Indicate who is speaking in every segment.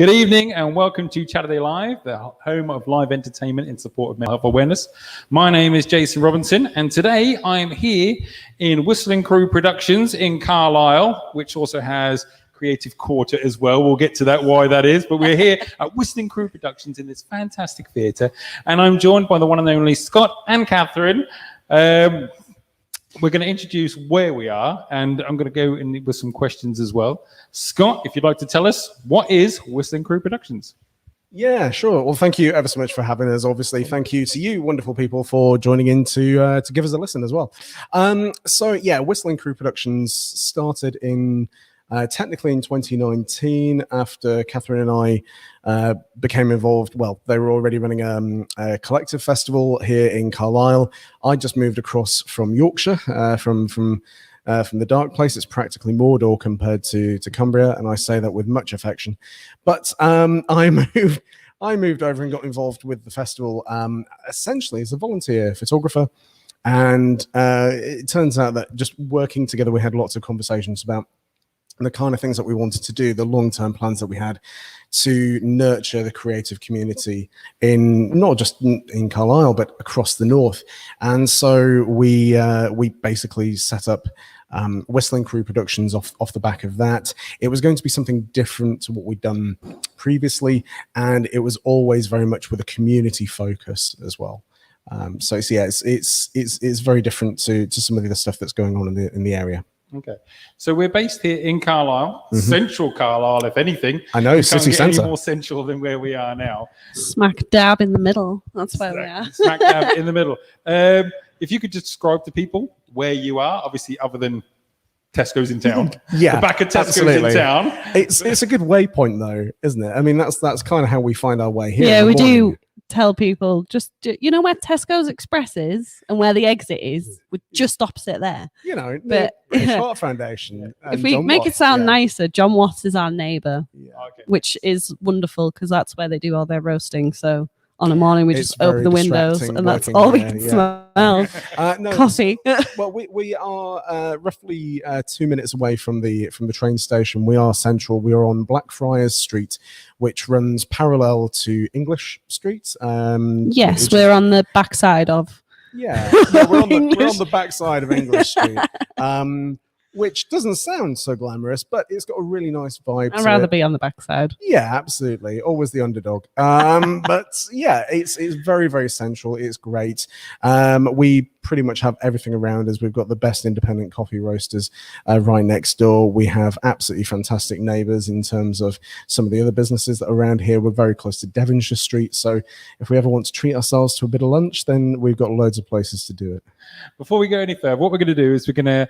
Speaker 1: Good evening and welcome to Chaturday Live, the home of live entertainment in support of mental health awareness. My name is Jason Robinson and today I'm here in Whistling Crew Productions in Carlisle, which also has Creative Quarter as well. We'll get to that, why that is, but we're here at Whistling Crew Productions in this fantastic theatre and I'm joined by the one and only Scott and Catherine. We're going to introduce where we are, and I'm going to go in with some questions as well. Scott, if you'd like to tell us, what is Whistling Crew Productions?
Speaker 2: Yeah, sure. Well, thank you ever so much for having us. Obviously, thank you to you, wonderful people, for joining in to give us a listen as well. So, yeah, Whistling Crew Productions started in technically in 2019 after Catherine and I became involved. Well, they were already running a collective festival here in Carlisle. I just moved across from Yorkshire, from the dark place. It's practically Mordor compared to Cumbria, and I say that with much affection. But I moved over and got involved with the festival essentially as a volunteer photographer. And it turns out that just working together, we had lots of conversations about the kind of things that we wanted to do, the long-term plans that we had to nurture the creative community in not just in Carlisle, but across the north. And so we basically set up Whistling Crew Productions off the back of that. It was going to be something different to what we'd done previously, and it was always very much with a community focus as well. So it's very different to some of the other stuff that's going on in the area.
Speaker 1: Okay, so we're based here in Carlisle, central Carlisle, if anything.
Speaker 2: I know, city centre.
Speaker 1: Any more central than where we are now.
Speaker 3: Smack dab in the middle. That's where we are.
Speaker 1: Smack dab in the middle. If you could describe to people where you are, obviously other than Tesco's in town.
Speaker 2: Yeah,
Speaker 1: the back of Tesco's
Speaker 2: absolutely.
Speaker 1: in town.
Speaker 2: It's a good waypoint though, isn't it? I mean, that's kind of how we find our way here.
Speaker 3: Yeah, we do tell people just, you know where Tesco's Express is and where the exit is? We're just opposite there.
Speaker 2: You know,
Speaker 3: but
Speaker 2: the British Heart Foundation.
Speaker 3: If we make it sound nicer, John Watts is our neighbour, which is wonderful because that's where they do all their roasting. So on a morning, we just open the windows and that's all we can smell. Coffee.
Speaker 2: Well, we are roughly 2 minutes away from the train station. We are central. We are on Blackfriars Street, which runs parallel to English Street.
Speaker 3: Yes, we're on the backside of.
Speaker 2: Yeah, we're on the backside of English Street. Which doesn't sound so glamorous, but it's got a really nice vibe.
Speaker 3: I'd rather be on the backside.
Speaker 2: Yeah, absolutely. Always the underdog. But yeah, it's very, very central. It's great. We pretty much have everything around us. We've got the best independent coffee roasters right next door. We have absolutely fantastic neighbours in terms of some of the other businesses that are around here. We're very close to Devonshire Street. So if we ever want to treat ourselves to a bit of lunch, then we've got loads of places to do it.
Speaker 1: Before we go any further, what we're going to do is we're going to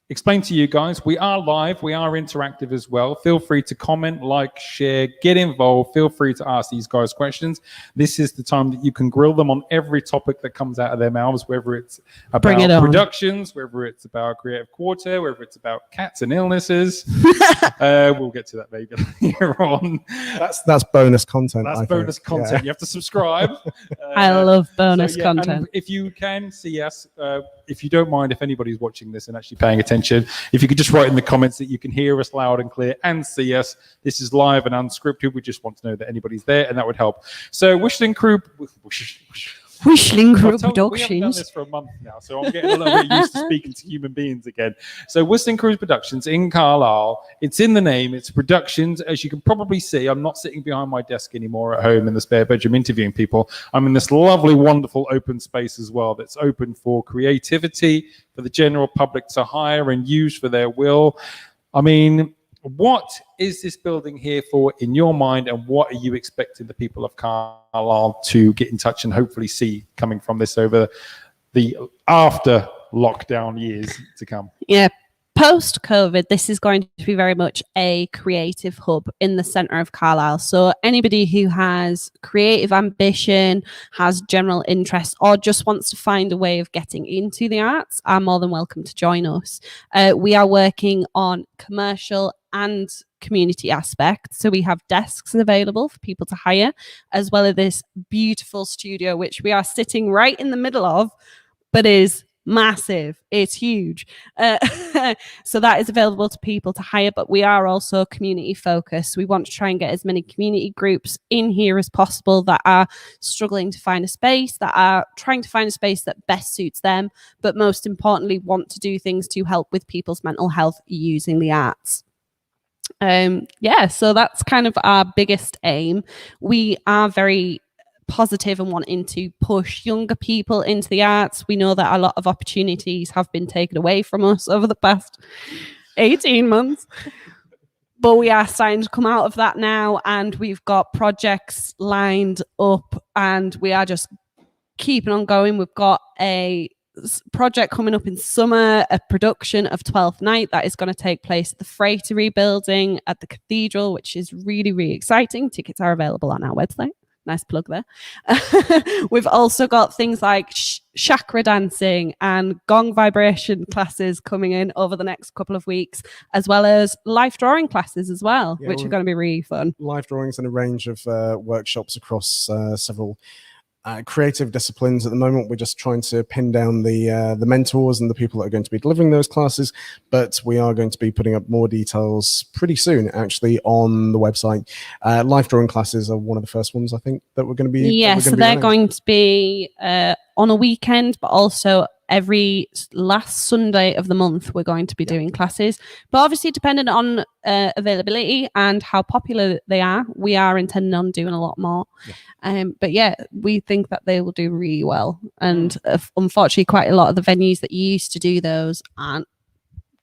Speaker 1: explain to you guys, we are live, we are interactive as well. Feel free to comment, like, share, get involved. Feel free to ask these guys questions. This is the time that you can grill them on every topic that comes out of their mouths, whether it's about productions, whether it's about Creative Quarter, whether it's about cats and illnesses. We'll get to that maybe later on.
Speaker 2: That's bonus content.
Speaker 1: That's bonus content. Yeah. You have to subscribe.
Speaker 3: I love bonus content.
Speaker 1: If you can see us, if you don't mind, if anybody's watching this and actually paying attention, if you could just write in the comments that you can hear us loud and clear and see us. This is live and unscripted. We just want to know that anybody's there, and that would help. So Whistling Crew Productions. We haven't done this for a month now, so I'm getting a little bit used to speaking to human beings again. So Whistling Crew Productions in Carlisle. It's in the name. It's productions. As you can probably see, I'm not sitting behind my desk anymore at home in the spare bedroom interviewing people. I'm in this lovely, wonderful open space as well that's open for creativity, for the general public to hire and use for their will. I mean, what is this building here for in your mind, and what are you expecting the people of Carlisle to get in touch and hopefully see coming from this over the after lockdown years to come?
Speaker 3: Yeah, post-COVID, this is going to be very much a creative hub in the centre of Carlisle. So anybody who has creative ambition, has general interest, or just wants to find a way of getting into the arts are more than welcome to join us. We are working on commercial and community aspects. So we have desks available for people to hire, as well as this beautiful studio, which we are sitting right in the middle of, but is massive. It's huge. So that is available to people to hire, but we are also community focused. We want to try and get as many community groups in here as possible that are struggling to find a space, that are trying to find a space that best suits them, but most importantly, want to do things to help with people's mental health using the arts. So that's kind of our biggest aim. We are very positive and wanting to push younger people into the arts. We know that a lot of opportunities have been taken away from us over the past 18 months, but we are starting to come out of that now, and we've got projects lined up and we are just keeping on going. We've got a project coming up in summer, a production of 12th Night that is going to take place at the Freighter building at the Cathedral, which is really, really exciting. Tickets are available on our website. Nice plug there. We've also got things like chakra dancing and gong vibration classes coming in over the next couple of weeks, as well as life drawing classes as well, which are going to be really fun.
Speaker 2: Live drawings and a range of workshops across several creative disciplines. At the moment, we're just trying to pin down the mentors and the people that are going to be delivering those classes, but we are going to be putting up more details pretty soon, actually, on the website. Life drawing classes are one of the first ones, I think, that we're going to be.
Speaker 3: Yes, so they're going to be on a weekend, but also every last Sunday of the month we're going to be doing classes, but obviously dependent on availability and how popular they are, we are intending on doing a lot more. But yeah, we think that they will do really well, and unfortunately quite a lot of the venues that used to do those aren't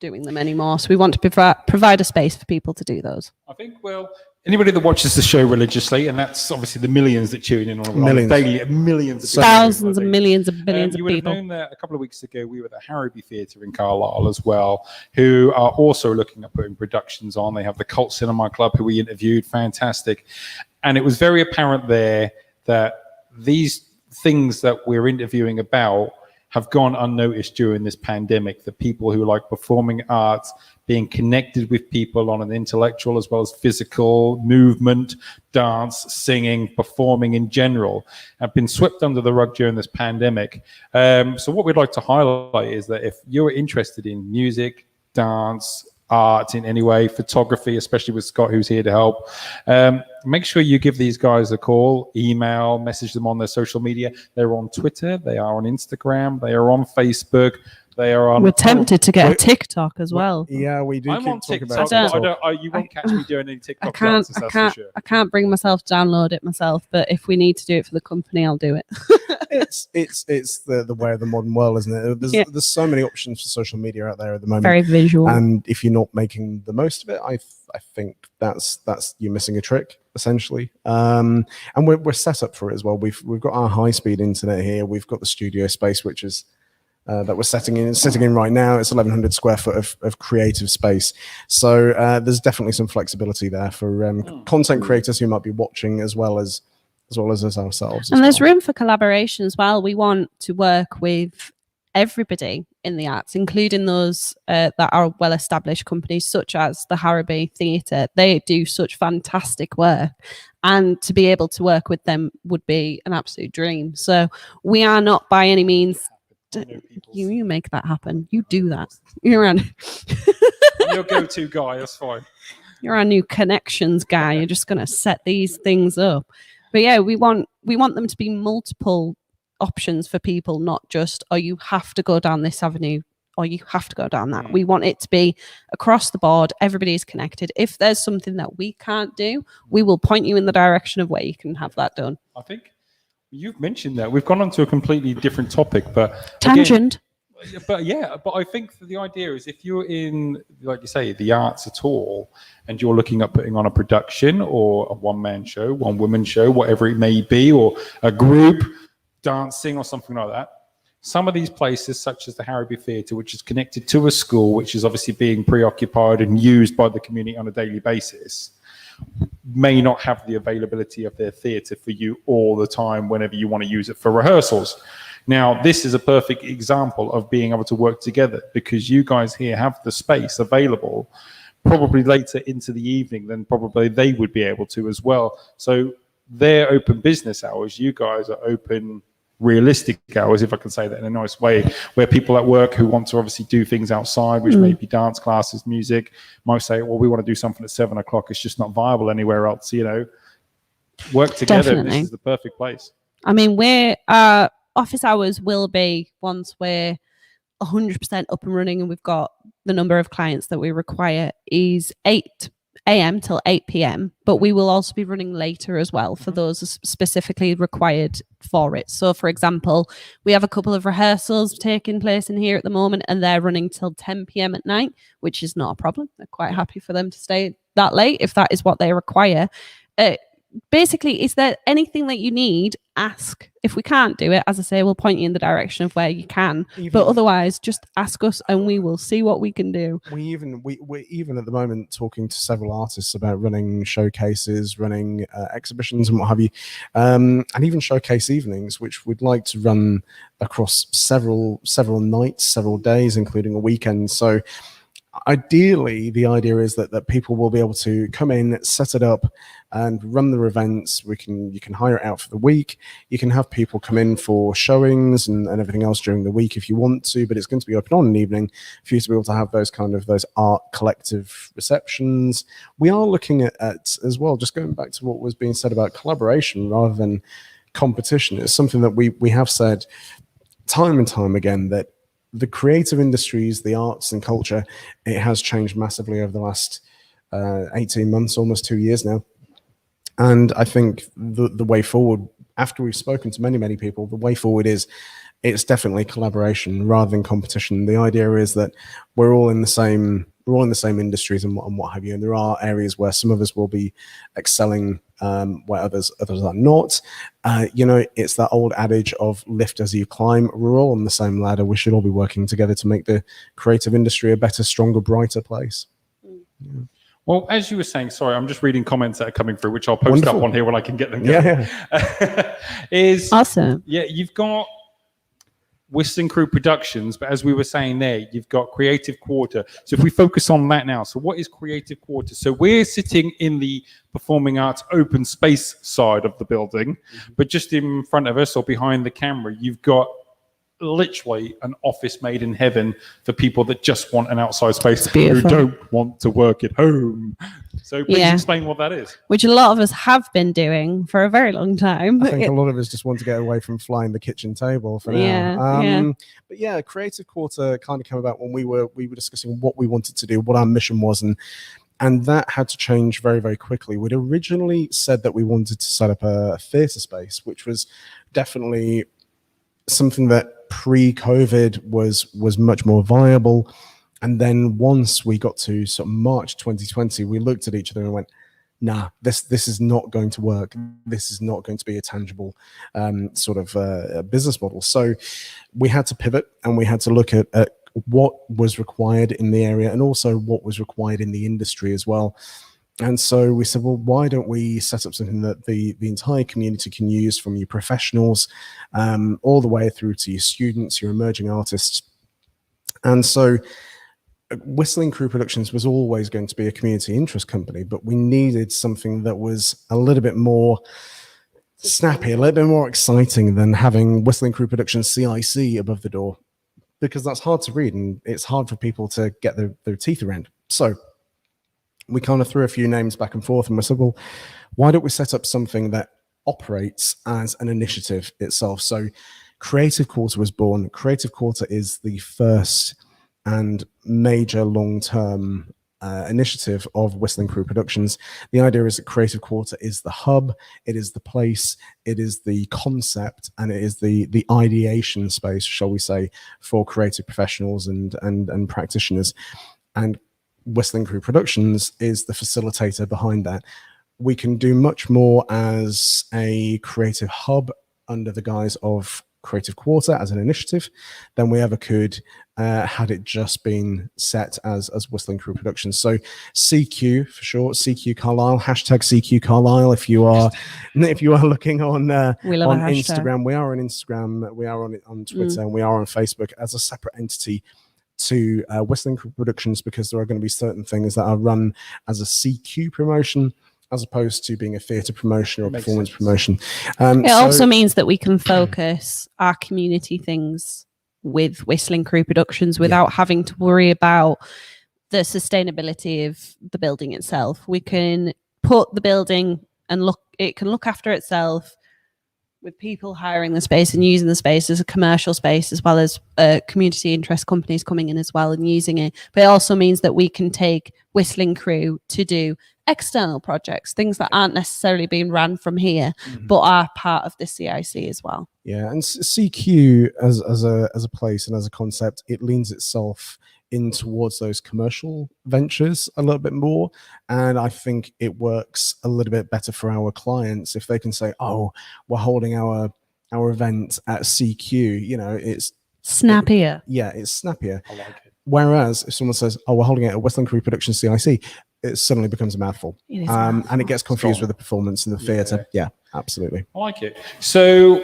Speaker 3: doing them anymore, so we want to provide a space for people to do those.
Speaker 1: I think, well, anybody that watches the show religiously, and that's obviously the millions that tune in on
Speaker 2: Millions.
Speaker 1: daily, millions of
Speaker 3: Thousands and millions of billions of
Speaker 1: you would
Speaker 3: people.
Speaker 1: have known that a couple of weeks ago we were at the Harriby Theatre in Carlisle as well, who are also looking at putting productions on. They have the Cult Cinema Club, who we interviewed, fantastic. And it was very apparent there that these things that we're interviewing about have gone unnoticed during this pandemic. The people who like performing arts, being connected with people on an intellectual as well as physical movement, dance, singing, performing in general, have been swept under the rug during this pandemic. So what we'd like to highlight is that if you're interested in music, dance, art in any way, photography, especially with Scott, who's here to help, make sure you give these guys a call, email, message them on their social media. They're on Twitter, they are on Instagram, they are on Facebook, they are on.
Speaker 3: We're tempted to get a TikTok as well.
Speaker 2: Yeah, we do.
Speaker 1: I'm on TikTok. You won't catch me doing any TikTok dances, that's for sure.
Speaker 3: I can't bring myself to download it myself, but if we need to do it for the company, I'll do it.
Speaker 2: It's the way of the modern world, isn't it? There's so many options for social media out there at the moment.
Speaker 3: Very visual.
Speaker 2: And if you're not making the most of it, I think that's you're missing a trick, essentially. And we're set up for it as well. We've got our high speed internet here. We've got the studio space, which is that we're sitting in right now. It's 1,100 square foot of creative space. So there's definitely some flexibility there for content creators who might be watching as well as us ourselves.
Speaker 3: And there's room for collaboration as well. We want to work with everybody in the arts, including those that are well-established companies such as the Harriby Theatre. They do such fantastic work, and to be able to work with them would be an absolute dream. So we are not by any means. You make that happen. You do that. You're
Speaker 1: I'm your go-to guy. That's fine.
Speaker 3: You're our new connections guy. You're just going to set these things up. But yeah, we want them to be multiple options for people, not just, oh, you have to go down this avenue or you have to go down that. We want it to be across the board. Everybody is connected. If there's something that we can't do, we will point you in the direction of where you can have that done.
Speaker 1: I think you've mentioned that. We've gone on to a completely different topic, but
Speaker 3: tangent.
Speaker 1: Again, but I think the idea is if you're in, like you say, the arts at all, and you're looking at putting on a production or a one-man show, one-woman show, whatever it may be, or a group dancing or something like that, some of these places, such as the Harriby Theatre, which is connected to a school, which is obviously being preoccupied and used by the community on a daily basis, may not have the availability of their theatre for you all the time whenever you want to use it for rehearsals. Now, this is a perfect example of being able to work together, because you guys here have the space available probably later into the evening than probably they would be able to as well. So their open business hours, you guys are open realistic hours, if I can say that in a nice way, where people at work who want to obviously do things outside, which may be dance classes, music, might say, well, we want to do something at 7 o'clock. It's just not viable anywhere else, you know. Work together.
Speaker 3: Definitely.
Speaker 1: This is the perfect place.
Speaker 3: I mean, office hours will be, once we're 100% up and running and we've got the number of clients that we require, is 8 a.m. till 8 p.m. But we will also be running later as well for those specifically required for it. So, for example, we have a couple of rehearsals taking place in here at the moment, and they're running till 10 p.m. at night, which is not a problem. They're quite happy for them to stay that late if that is what they require. Basically, is there anything that you need? Ask. If we can't do it, as I say, we'll point you in the direction of where you can. But otherwise, just ask us and we will see what we can do.
Speaker 2: We're even at the moment talking to several artists about running showcases, running exhibitions and what have you, and even showcase evenings, which we'd like to run across several nights, several days, including a weekend. So ideally, the idea is that people will be able to come in, set it up, and run their events. You can hire it out for the week. You can have people come in for showings and everything else during the week if you want to, but it's going to be open on an evening for you to be able to have those art collective receptions. We are looking at as well, just going back to what was being said about collaboration rather than competition. It's something that we have said time and time again, that the creative industries, the arts and culture, it has changed massively over the last 18 months, almost 2 years now. And I think the way forward, after we've spoken to many people, the way forward is it's definitely collaboration rather than competition. The idea is that we're all in the same industries and what have you. And there are areas where some of us will be excelling, where others are not. It's that old adage of lift as you climb. We're all on the same ladder. We should all be working together to make the creative industry a better, stronger, brighter place. Yeah.
Speaker 1: Well, as you were saying, sorry, I'm just reading comments that are coming through, which I'll post up on here when I can get them going.
Speaker 2: Yeah.
Speaker 1: Is
Speaker 3: awesome.
Speaker 1: Yeah, you've got Whistling Crew Productions, but as we were saying there, you've got Creative Quarter. So if we focus on that now, so what is Creative Quarter? So we're sitting in the performing arts open space side of the building, but just in front of us or behind the camera, you've got literally an office made in heaven for people that just want an outside space, who don't want to work at home. So please explain what that is.
Speaker 3: Which a lot of us have been doing for a very long time.
Speaker 2: I think a lot of us just want to get away from flying the kitchen table for now. But yeah, Creative Quarter kind of came about when we were discussing what we wanted to do, what our mission was, and that had to change very, very quickly. We'd originally said that we wanted to set up a theatre space, which was definitely something that pre-COVID was much more viable. And then once we got to sort of March 2020, we looked at each other and went, nah, this is not going to work. This is not going to be a tangible business model. So we had to pivot, and we had to look at what was required in the area and also what was required in the industry as well. And so we said, well, why don't we set up something that the entire community can use, from your professionals all the way through to your students, your emerging artists. And so Whistling Crew Productions was always going to be a community interest company, but we needed something that was a little bit more snappy, a little bit more exciting than having Whistling Crew Productions CIC above the door, because that's hard to read and it's hard for people to get their teeth around. So we kind of threw a few names back and forth, and we said, well, why don't we set up something that operates as an initiative itself? So Creative Quarter was born. Creative Quarter is the first and major long-term initiative of Whistling Crew Productions. The idea is that Creative Quarter is the hub, it is the place, it is the concept, and it is the ideation space, shall we say, for creative professionals and practitioners. And Whistling Crew Productions is the facilitator behind that. We can do much more as a creative hub under the guise of Creative Quarter as an initiative than we ever could had it just been set as Whistling Crew Productions. So CQ for short, CQ Carlisle, hashtag CQ Carlisle. If you are looking on Instagram, we are on Instagram, we are on Twitter, and we are on Facebook as a separate entity to Whistling Crew Productions, because there are going to be certain things that are run as a CQ promotion as opposed to being a theatre promotion or
Speaker 1: Makes
Speaker 2: performance
Speaker 1: sense.
Speaker 2: promotion.
Speaker 3: It also means that we can focus our community things with Whistling Crew Productions without having to worry about the sustainability of the building itself. We can put the building and it can look after itself with people hiring the space and using the space as a commercial space, as well as community interest companies coming in as well and using it. But it also means that we can take Whistling Crew to do external projects, things that aren't necessarily being ran from here, but are part of the CIC as well.
Speaker 2: Yeah, and CQ as a place and as a concept, it leans itself in towards those commercial ventures a little bit more, and I think it works a little bit better for our clients if they can say, "Oh, we're holding our event at CQ." You know, it's
Speaker 3: Snappier.
Speaker 2: it's snappier.
Speaker 1: I like it.
Speaker 2: Whereas if someone says, "Oh, we're holding it at Whistling Crew Productions CIC," it suddenly becomes a mouthful,
Speaker 3: It is
Speaker 2: and it gets confused
Speaker 1: Strong.
Speaker 2: with the performance in the theatre. Yeah, absolutely.
Speaker 1: I like it. So,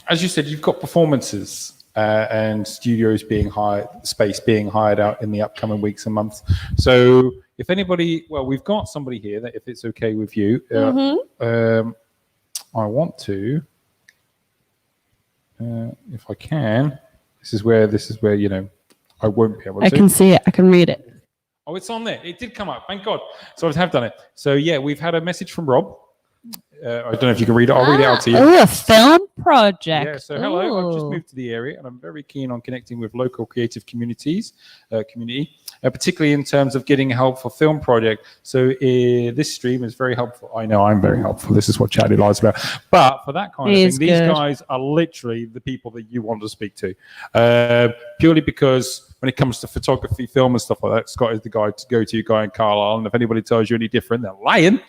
Speaker 1: as you said, you've got performances and studios being hired, space being hired out in the upcoming weeks and months. So, if anybody, well, we've got somebody here that, if it's okay with you, I want to, if I can. This is where you know I won't be able to.
Speaker 3: I can see it. I can read it.
Speaker 1: Oh, it's on there. It did come up. Thank God. So I have done it. So yeah, we've had a message from Rob. I don't know if you can read it. I'll read it out to you.
Speaker 3: Oh, a film project.
Speaker 1: Yeah, so hello, I've just
Speaker 3: Ooh.
Speaker 1: moved to the area and I'm very keen on connecting with local creative community, particularly in terms of getting help for film project. So this stream is very helpful. I know I'm very helpful. This is what Chaturday lies about. But for that kind of thing, these guys are literally the people that you want to speak to. Purely because when it comes to photography, film and stuff like that, Scott is the guy to go to, guy in Carlisle. And if anybody tells you any different, they're lying.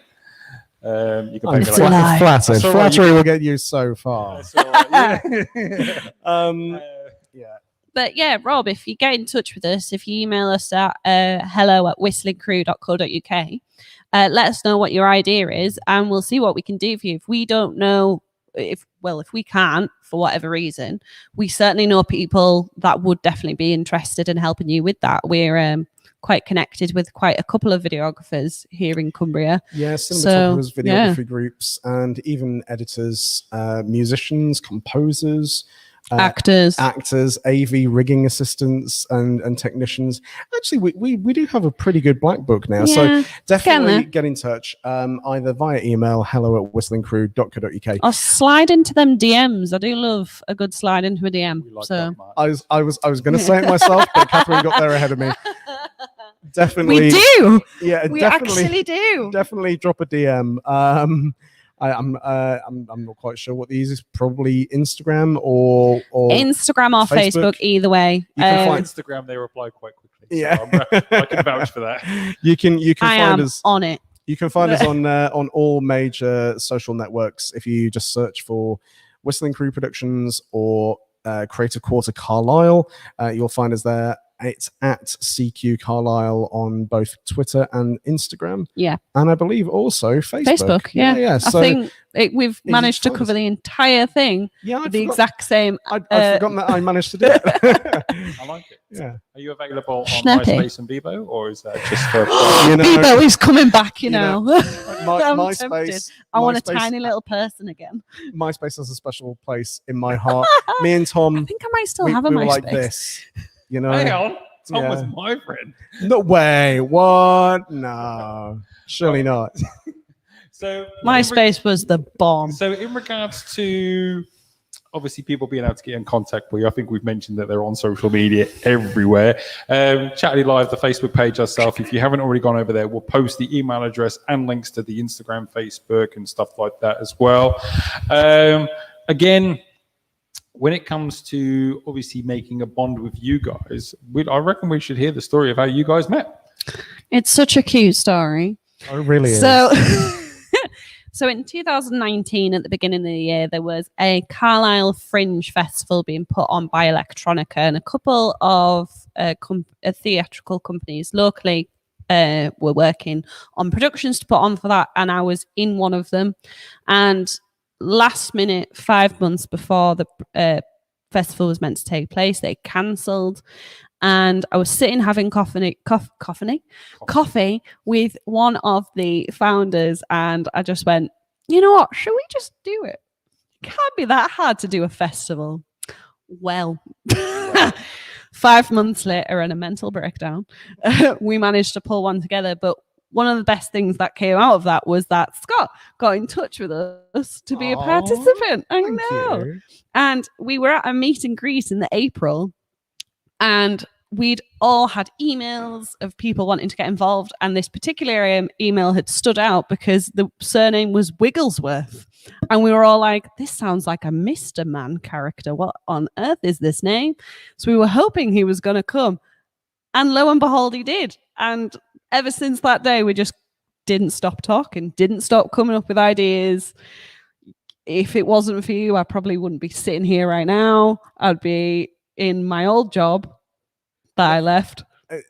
Speaker 1: You can pay me like that.
Speaker 2: Flattered.
Speaker 1: That's all right.
Speaker 2: Flattery will get you so far.
Speaker 1: That's all right. Yeah.
Speaker 2: Yeah.
Speaker 3: But yeah, Rob, if you get in touch with us, if you email us at hello@whistlingcrew.co.uk, let us know what your idea is and we'll see what we can do for you. If we don't know, if we can't, for whatever reason, we certainly know people that would definitely be interested in helping you with that. We're quite connected with quite a couple of videographers here in Cumbria.
Speaker 2: Yeah,
Speaker 3: So,
Speaker 2: cinematographers, videography groups, and even editors, musicians, composers,
Speaker 3: actors,
Speaker 2: AV rigging assistants, and technicians. Actually, we do have a pretty good black book now, so definitely get in touch, either via email hello@whistlingcrew.co.uk.
Speaker 3: or slide into them DMs. I do love a good slide into a DM.
Speaker 1: We like
Speaker 3: So
Speaker 1: that, Mark.
Speaker 2: I was going to say it myself, but Catherine got there ahead of me. Definitely,
Speaker 3: we do.
Speaker 2: Yeah,
Speaker 3: We
Speaker 2: definitely,
Speaker 3: actually do.
Speaker 2: definitely drop a DM. I'm not quite sure what the easiest. Probably Instagram or
Speaker 3: Instagram or Facebook, either way.
Speaker 2: You can
Speaker 1: On
Speaker 2: find-
Speaker 1: Instagram, they reply quite quickly. So
Speaker 2: Yeah.
Speaker 1: I can vouch for that.
Speaker 2: You can
Speaker 3: I
Speaker 2: find
Speaker 3: am
Speaker 2: us
Speaker 3: on it.
Speaker 2: You can find us on all major social networks. If you just search for Whistling Crew Productions or Creative Quarter Carlisle, you'll find us there. It's at CQ Carlisle on both Twitter and Instagram.
Speaker 3: Yeah.
Speaker 2: And I believe also Facebook.
Speaker 3: Yeah.
Speaker 2: So
Speaker 3: I think we've managed to cover the entire thing with the exact same.
Speaker 2: I'd forgotten that I managed to do it.
Speaker 1: I like it.
Speaker 2: Yeah.
Speaker 1: Are you available on
Speaker 3: Snappy.
Speaker 1: MySpace and Bebo, or is that just for?
Speaker 3: Bebo is coming back, you
Speaker 2: know,
Speaker 3: know. I'm
Speaker 2: MySpace.
Speaker 3: tempted. I want a
Speaker 2: MySpace-
Speaker 3: tiny little person again.
Speaker 2: MySpace has a special place in my heart. Me and Tom,
Speaker 3: I think I might still
Speaker 2: we
Speaker 3: have a
Speaker 2: were
Speaker 3: MySpace.
Speaker 2: like this. You know,
Speaker 1: Hang on, Tom
Speaker 2: Yeah.
Speaker 1: was my friend.
Speaker 2: no way. What? No, surely not.
Speaker 1: So
Speaker 3: MySpace was the bomb.
Speaker 1: So in regards to obviously people being able to get in contact with you, I think we've mentioned that they're on social media everywhere. Chaturday Live, the Facebook page ourselves. If you haven't already gone over there, we'll post the email address and links to the Instagram, Facebook, and stuff like that as well. Again, when it comes to obviously making a bond with you guys, I reckon we should hear the story of how you guys met.
Speaker 3: It's such a cute story.
Speaker 2: Oh, it really is.
Speaker 3: So, so in 2019, at the beginning of the year, there was a Carlisle Fringe Festival being put on by Electronica, and a couple of theatrical companies locally were working on productions to put on for that, and I was in one of them. And last minute, 5 months before the festival was meant to take place, they cancelled, and I was sitting having coffee with one of the founders, and I just went, you know what, should we just do it? It can't be that hard to do a festival. Well, 5 months later and a mental breakdown, we managed to pull one together. But one of the best things that came out of that was that Scott got in touch with us to be a participant. I know.
Speaker 2: You.
Speaker 3: And we were at a meet and greet in the April, and we'd all had emails of people wanting to get involved. And this particular email had stood out because the surname was Wigglesworth. And we were all like, this sounds like a Mr. Man character. What on earth is this name? So we were hoping he was going to come. And lo and behold, he did. And ever since that day, we just didn't stop talking, didn't stop coming up with ideas. If it wasn't for you, I probably wouldn't be sitting here right now. I'd be in my old job that I left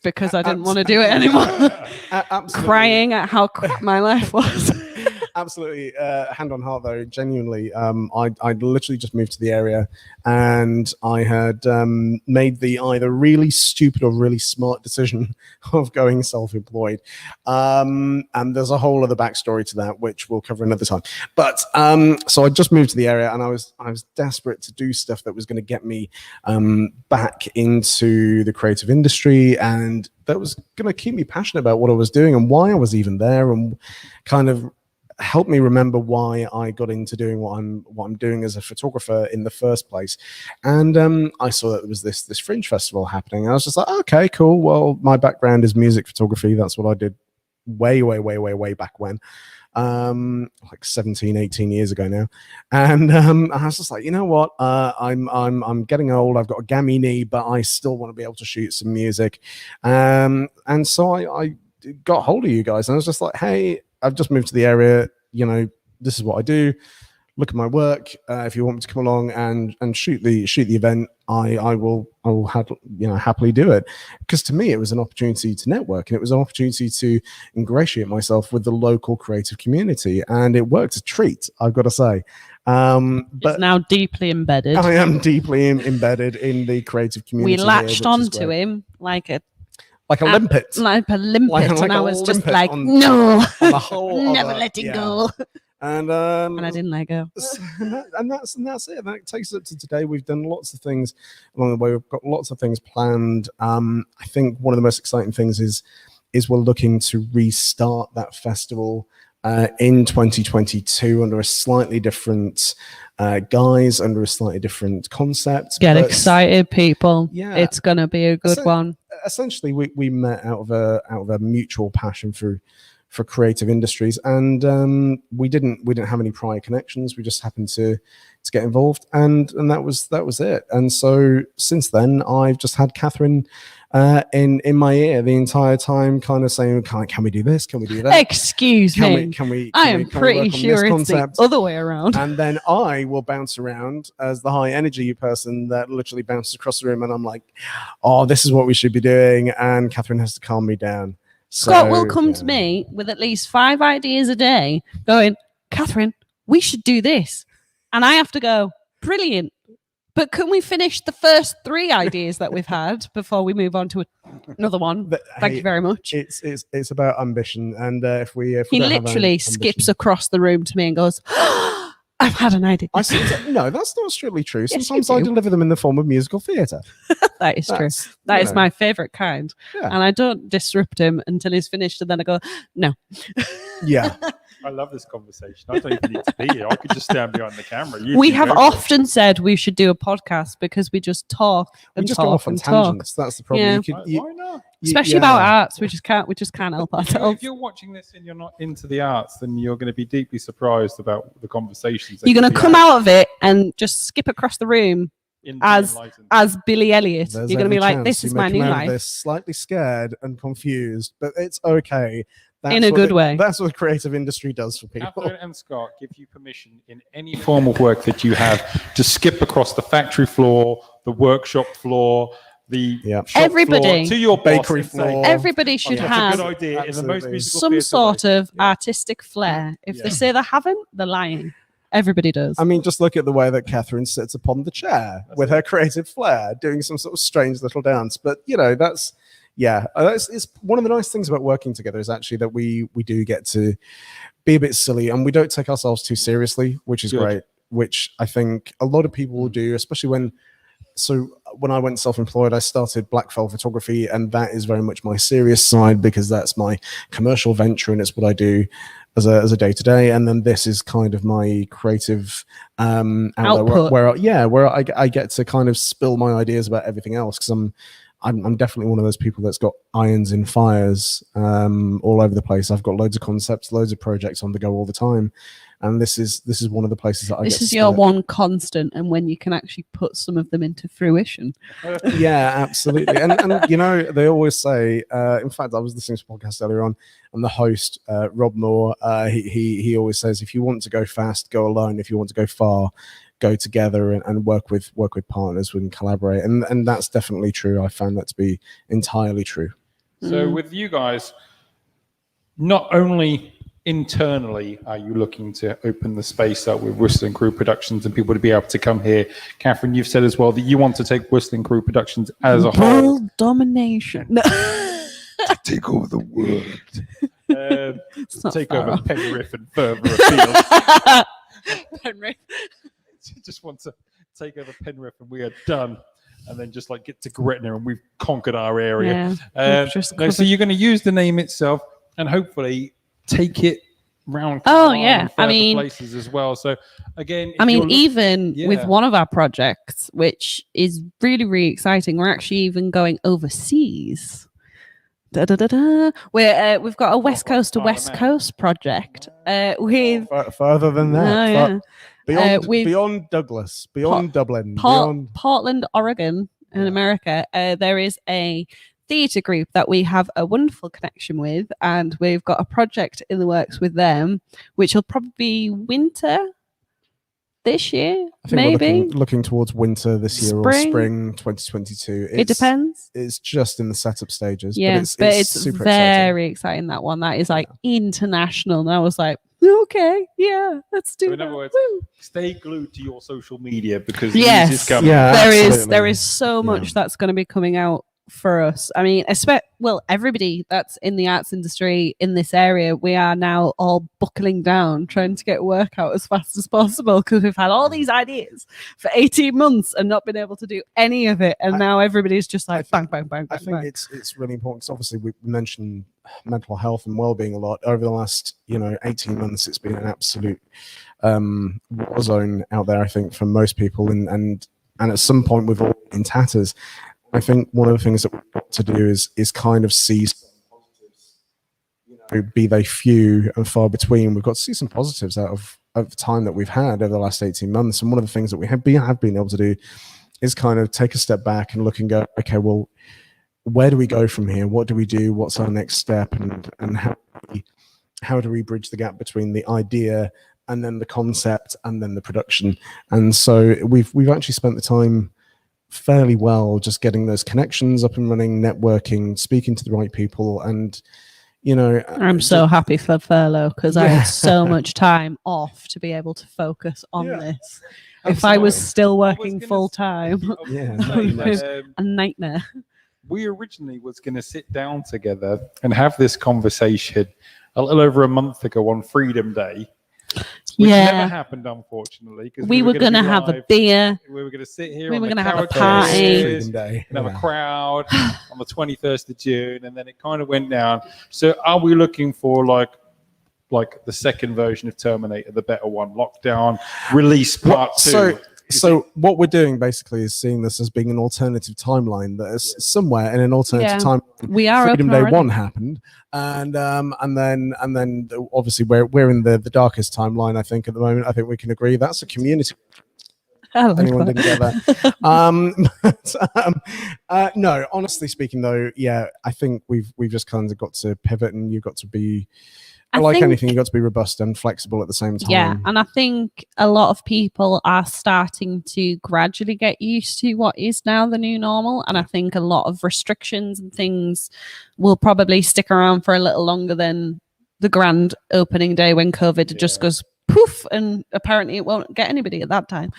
Speaker 3: because I didn't want to do it anymore. Crying at how crap my life was.
Speaker 2: Absolutely. Hand on heart, though, genuinely, I'd literally just moved to the area, and I had made the either really stupid or really smart decision of going self-employed. And there's a whole other backstory to that, which we'll cover another time. But so I just moved to the area, and I was desperate to do stuff that was going to get me back into the creative industry, and that was going to keep me passionate about what I was doing and why I was even there, and kind of helped me remember why I got into doing what I'm doing as a photographer in the first place. And I saw that there was this Fringe festival happening. And I was just like, okay, cool. Well, my background is music photography. That's what I did way back when. Like 17, 18 years ago now. And I was just like, you know what? I'm getting old. I've got a gammy knee, but I still want to be able to shoot some music. And so I got hold of you guys, and I was just like, hey, I've just moved to the area, you know, this is what I do. Look at my work. If you want me to come along and shoot the event, I will happily do it. Because to me, it was an opportunity to network, and it was an opportunity to ingratiate myself with the local creative community, and it worked a treat, I've got to say. But
Speaker 3: it's now deeply embedded.
Speaker 2: I am deeply embedded in the creative community.
Speaker 3: We latched onto him like a
Speaker 2: limpet.
Speaker 3: Like a limpet. And I was just like,
Speaker 2: on
Speaker 3: no,
Speaker 2: the whole
Speaker 3: never letting go.
Speaker 2: And
Speaker 3: I didn't let go.
Speaker 2: And that's it. That takes us up to today. We've done lots of things along the way. We've got lots of things planned. I think one of the most exciting things is we're looking to restart that festival in 2022 under a slightly different guise, under a slightly different concept.
Speaker 3: Get excited, people.
Speaker 2: Yeah,
Speaker 3: it's gonna be a good one.
Speaker 2: Essentially, we met out of a mutual passion for creative industries, and we didn't have any prior connections. We just happened to get involved, and that was it. And so since then, I've just had Catherine in my ear the entire time, kind of saying, can we do this? Can we do that?
Speaker 3: Excuse me. I am pretty sure it's the other way around.
Speaker 2: And then I will bounce around as the high energy person that literally bounces across the room, and I'm like, oh, this is what we should be doing. And Catherine has to calm me down.
Speaker 3: Scott will come to me with at least 5 ideas a day going, Catherine, we should do this. And I have to go, brilliant. But can we finish the first 3 ideas that we've had before we move on to another one? But, Thank you very much.
Speaker 2: It's about ambition. And if
Speaker 3: he literally skips across the room to me and goes, I've had an idea.
Speaker 2: No, that's not strictly true. Sometimes I deliver them in the form of musical theatre.
Speaker 3: That is true. That is my favourite kind. Yeah. And I don't disrupt him until he's finished, and then I go, no.
Speaker 2: Yeah.
Speaker 1: I love this conversation. I don't even need to be here. I could just stand behind the camera.
Speaker 3: We have often said we should do a podcast because we just talk and
Speaker 2: we just
Speaker 3: talk
Speaker 2: go off on
Speaker 3: and
Speaker 2: tangents.
Speaker 3: talk.
Speaker 2: That's the problem.
Speaker 1: Yeah. Why not?
Speaker 3: Especially about arts, we just can't help ourselves.
Speaker 1: If you're watching this and you're not into the arts, then you're going to be deeply surprised about the conversations.
Speaker 3: You're going to come out of it and just skip across the room as Billy Elliot. You're going to be like, this is my new life.
Speaker 2: Slightly scared and confused, but it's okay.
Speaker 3: In a good way.
Speaker 2: That's what the creative industry does for people.
Speaker 1: Catherine and Scott give you permission in any form of work that you have to skip across the factory floor, the workshop floor, the shop floor, to your
Speaker 2: bakery floor.
Speaker 3: Everybody should have
Speaker 1: a good idea in the most musical
Speaker 3: some sort of artistic flair. If they say they haven't, they're lying. Everybody does.
Speaker 2: I mean, just look at the way that Catherine sits upon the chair with her creative flair, doing some sort of strange little dance. But that's it's one of the nice things about working together is actually that we do get to be a bit silly and we don't take ourselves too seriously, which is great. Which I think a lot of people will do, especially when I went self-employed, I started black felt photography, and that is very much my serious side because that's my commercial venture and it's what I do as a day-to-day. And then this is kind of my creative output where I get to kind of spill my ideas about everything else, because I'm definitely one of those people that's got irons in fires all over the place. I've got loads of concepts, loads of projects on the go all the time. And this is one of the places that
Speaker 3: this is your one constant, and when you can actually put some of them into fruition.
Speaker 2: Yeah, absolutely. And they always say, in fact, I was listening to a podcast earlier on, and the host, Rob Moore, he always says, if you want to go fast, go alone. If you want to go far, go together and work with partners and collaborate. And that's definitely true. I found that to be entirely true.
Speaker 1: So with you guys, not only internally are you looking to open the space up with Whistling Crew Productions and people to be able to come here, Catherine, you've said as well that you want to take Whistling Crew Productions as a whole.
Speaker 3: World domination. No.
Speaker 1: Take over the world. Take over Penrith and further afield.
Speaker 3: Penrith.
Speaker 1: Just want to take over Penrith and we are done. And then just like get to Gretna and we've conquered our area.
Speaker 3: Yeah,
Speaker 1: so you're going to use the name itself and hopefully take it round.
Speaker 3: Places
Speaker 1: as well. So again,
Speaker 3: even with one of our projects, which is really, really exciting, we're actually even going overseas. We've got a West Coast to West Coast project with
Speaker 2: further than that. Beyond Douglas, beyond Dublin, beyond
Speaker 3: Portland, Oregon, in America. There is a theatre group that we have a wonderful connection with, and we've got a project in the works with them, which will probably be winter this year,
Speaker 2: I think
Speaker 3: maybe
Speaker 2: we're looking towards winter this year or spring 2022.
Speaker 3: It depends.
Speaker 2: It's just in the setup stages.
Speaker 3: Yeah, but it's
Speaker 2: super
Speaker 3: very exciting. That one, that is like international. And I was like, okay, yeah, let's do
Speaker 1: so in
Speaker 3: that.
Speaker 1: other words, stay glued to your social media because
Speaker 3: yes,
Speaker 1: news is coming.
Speaker 2: Yeah,
Speaker 3: there is so much that's going to be coming out for us. I mean, everybody that's in the arts industry in this area, we are now all buckling down, trying to get work out as fast as possible because we've had all these ideas for 18 months and not been able to do any of it. And now everybody's just like bang, bang, bang, bang.
Speaker 2: I think it's really important because obviously we mentioned mental health and well-being a lot over the last 18 months. It's been an absolute war zone out there, I think, for most people, and at some point we've all been in tatters. I think one of the things that we've got to do is kind of see some positives, be they few and far between. We've got to see some positives out of the time that we've had over the last 18 months. And one of the things that we have been able to do is kind of take a step back and look and go, okay, well, where do we go from here? What do we do? What's our next step? And how do we bridge the gap between the idea and then the concept and then the production? And so we've actually spent the time fairly well just getting those connections up and running, networking, speaking to the right people. And
Speaker 3: I'm so happy for furlough because I had so much time off to be able to focus on this. If I was still working full time, a nightmare.
Speaker 1: We originally was going to sit down together and have this conversation a little over a month ago on Freedom Day. Which never happened, unfortunately.
Speaker 3: We were going to have a beer.
Speaker 1: We were going to sit here.
Speaker 3: We were going to have a
Speaker 1: party.
Speaker 2: Day.
Speaker 1: And have a crowd on the 21st of June. And then it kind of went down. So are we looking for like the second version of Terminator, the better one, lockdown, release part 2?
Speaker 2: So what we're doing basically is seeing this as being an alternative timeline that is somewhere in an alternative time.
Speaker 3: We are
Speaker 2: Freedom Day 1 happened, and then obviously we're in the darkest timeline. I think at the moment, I think we can agree that's a community. Anyone didn't get that? No, honestly speaking, though, I think we've just kind of got to pivot, and you've got to be. Anything, you've got to be robust and flexible at the same time.
Speaker 3: Yeah, and I think a lot of people are starting to gradually get used to what is now the new normal. And I think a lot of restrictions and things will probably stick around for a little longer than the grand opening day when COVID just goes poof, and apparently it won't get anybody at that time.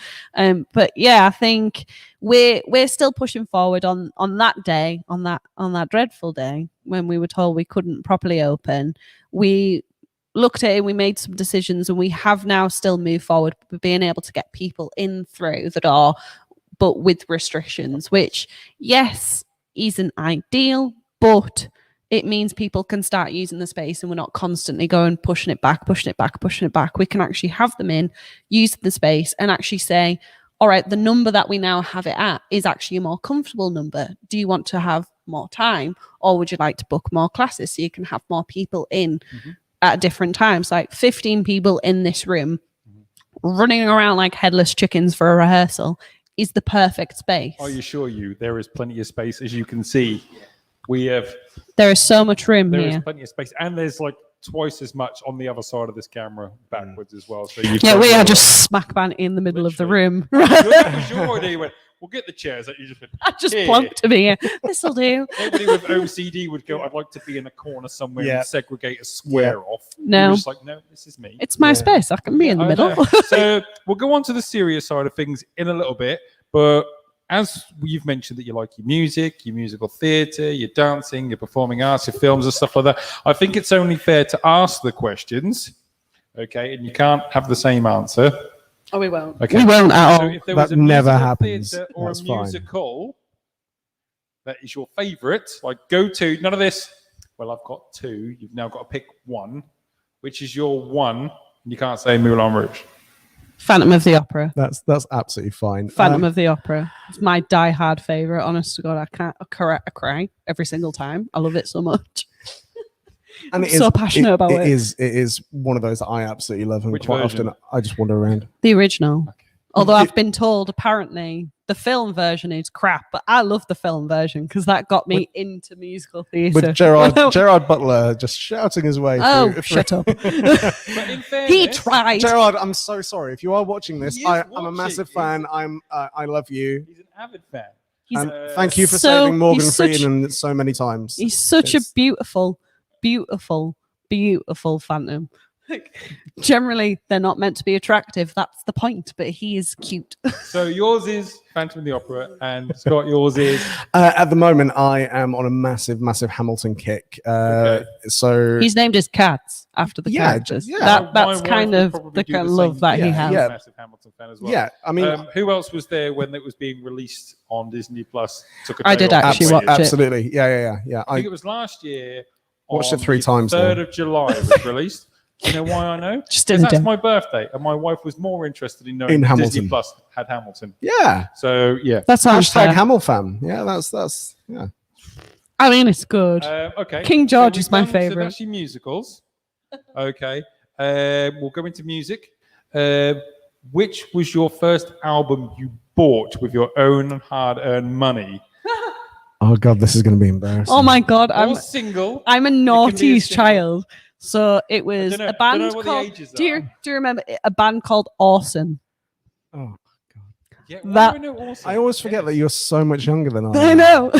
Speaker 3: But yeah, I think we're still pushing forward on that day, on that dreadful day when we were told we couldn't properly open. We looked at it, we made some decisions, and we have now still moved forward with being able to get people in through the door, but with restrictions, which, yes, isn't ideal, but it means people can start using the space and we're not constantly going, pushing it back. We can actually have them in, use the space, and actually say, all right, the number that we now have it at is actually a more comfortable number. Do you want to have more time, or would you like to book more classes so you can have more people in at different times? Like 15 people in this room running around like headless chickens for a rehearsal is the perfect space.
Speaker 1: I assure you, there is plenty of space. As you can see,
Speaker 3: there is so much room
Speaker 1: there
Speaker 3: here.
Speaker 1: is plenty of space, and there's like twice as much on the other side of this camera backwards as well. So
Speaker 3: we are just smack bang in the middle of the room.
Speaker 1: That was your idea. You went, we'll get the chairs that you just went,
Speaker 3: I just plonked me here. This'll do.
Speaker 1: Nobody with OCD would go, I'd like to be in a corner somewhere and segregate a square off.
Speaker 3: No.
Speaker 1: You're just like, no, this is me.
Speaker 3: It's my space. I can be in the middle.
Speaker 1: So we'll go on to the serious side of things in a little bit. But as you've mentioned that you like your music, your musical theatre, your dancing, your performing arts, your films and stuff like that, I think it's only fair to ask the questions, okay? And you can't have the same answer.
Speaker 3: Oh, we won't.
Speaker 1: Okay.
Speaker 3: We won't at all.
Speaker 1: So if there was
Speaker 2: That
Speaker 1: a
Speaker 2: never
Speaker 1: musical
Speaker 2: happens.
Speaker 1: theatre or
Speaker 2: That's
Speaker 1: a
Speaker 2: fine.
Speaker 1: musical that is your favourite, like go to, none of this, well, I've got two, you've now got to pick one. Which is your one? You can't say Moulin Rouge.
Speaker 3: Phantom of the Opera.
Speaker 2: That's absolutely fine.
Speaker 3: Phantom of the Opera. It's my die-hard favourite. Honest to God, I cry every single time. I love it so much.
Speaker 2: And
Speaker 3: I'm so passionate about it.
Speaker 2: It is one of those that I absolutely love, and
Speaker 1: Which
Speaker 2: quite
Speaker 1: version?
Speaker 2: often I just wander around.
Speaker 3: The original.
Speaker 1: Okay.
Speaker 3: Although I've been told apparently the film version is crap, but I love the film version because that got me into musical theatre.
Speaker 2: With Gerard Butler just shouting his way
Speaker 3: Oh,
Speaker 2: through.
Speaker 3: shut up.
Speaker 1: But in fairness,
Speaker 3: He tried.
Speaker 2: Gerard, I'm so sorry. If you are watching this,
Speaker 1: He is
Speaker 2: I'm a
Speaker 1: watching.
Speaker 2: massive fan. I love you.
Speaker 1: He's an avid fan.
Speaker 3: He's,
Speaker 2: And thank you for
Speaker 3: so-
Speaker 2: saving Morgan
Speaker 3: he's such-
Speaker 2: Freeman so many times.
Speaker 3: he's such a
Speaker 2: It's-
Speaker 3: beautiful Phantom. Generally, they're not meant to be attractive. That's the point. But he is cute.
Speaker 1: So yours is Phantom of the Opera, and Scott, yours is
Speaker 2: At the moment, I am on a massive Hamilton kick.
Speaker 1: Okay.
Speaker 2: So
Speaker 3: He's named his cats after the
Speaker 2: Yeah,
Speaker 3: characters.
Speaker 2: yeah.
Speaker 3: That's
Speaker 1: My wife
Speaker 3: kind
Speaker 1: would
Speaker 3: of
Speaker 1: probably
Speaker 3: the
Speaker 1: do
Speaker 3: kind of
Speaker 1: the
Speaker 3: love
Speaker 1: same
Speaker 3: that he
Speaker 1: thing.
Speaker 3: has.
Speaker 1: I'm
Speaker 2: Yeah.
Speaker 1: a massive Hamilton fan as well.
Speaker 2: yeah, I mean,
Speaker 1: Who else was there when it was being released on Disney Plus? Took a
Speaker 3: I
Speaker 1: day
Speaker 3: did
Speaker 1: off
Speaker 3: actually
Speaker 1: to
Speaker 3: watch
Speaker 1: watch
Speaker 3: it.
Speaker 2: absolutely. Yeah.
Speaker 1: I think it was last year.
Speaker 2: Watched it
Speaker 1: on
Speaker 2: 3
Speaker 1: the
Speaker 2: times now.
Speaker 1: 3rd of July it was released. You know why I know?
Speaker 3: Just
Speaker 1: Because
Speaker 3: didn't
Speaker 1: that's
Speaker 3: do.
Speaker 1: my birthday, and my wife was more interested in knowing
Speaker 2: In
Speaker 1: that
Speaker 2: Hamilton.
Speaker 1: Disney Plus had Hamilton.
Speaker 2: Yeah.
Speaker 1: So yeah.
Speaker 3: That sounds
Speaker 2: Hashtag
Speaker 3: fair.
Speaker 2: Hamilfam. Yeah, that's yeah.
Speaker 3: I mean, it's good.
Speaker 1: Okay.
Speaker 3: King George
Speaker 1: we've
Speaker 3: is my
Speaker 1: done- So
Speaker 3: favourite.
Speaker 1: that's your musicals. Okay. We'll go into music. Which was your first album you bought with your own hard-earned money?
Speaker 2: Oh god, this is going to be embarrassing.
Speaker 3: Oh my God,
Speaker 1: Or single?
Speaker 3: I'm a
Speaker 1: be a
Speaker 3: naughty
Speaker 1: single.
Speaker 3: child. So it was
Speaker 1: don't know-
Speaker 3: a
Speaker 1: don't know
Speaker 3: band
Speaker 1: what the
Speaker 3: called.
Speaker 1: ages
Speaker 3: Do you
Speaker 1: are.
Speaker 3: remember a band called Awesome?
Speaker 2: Oh,
Speaker 1: Yeah,
Speaker 3: That-
Speaker 1: why do I know Awesome?
Speaker 2: I always forget that you're so much younger than I
Speaker 3: I
Speaker 2: am.
Speaker 3: know.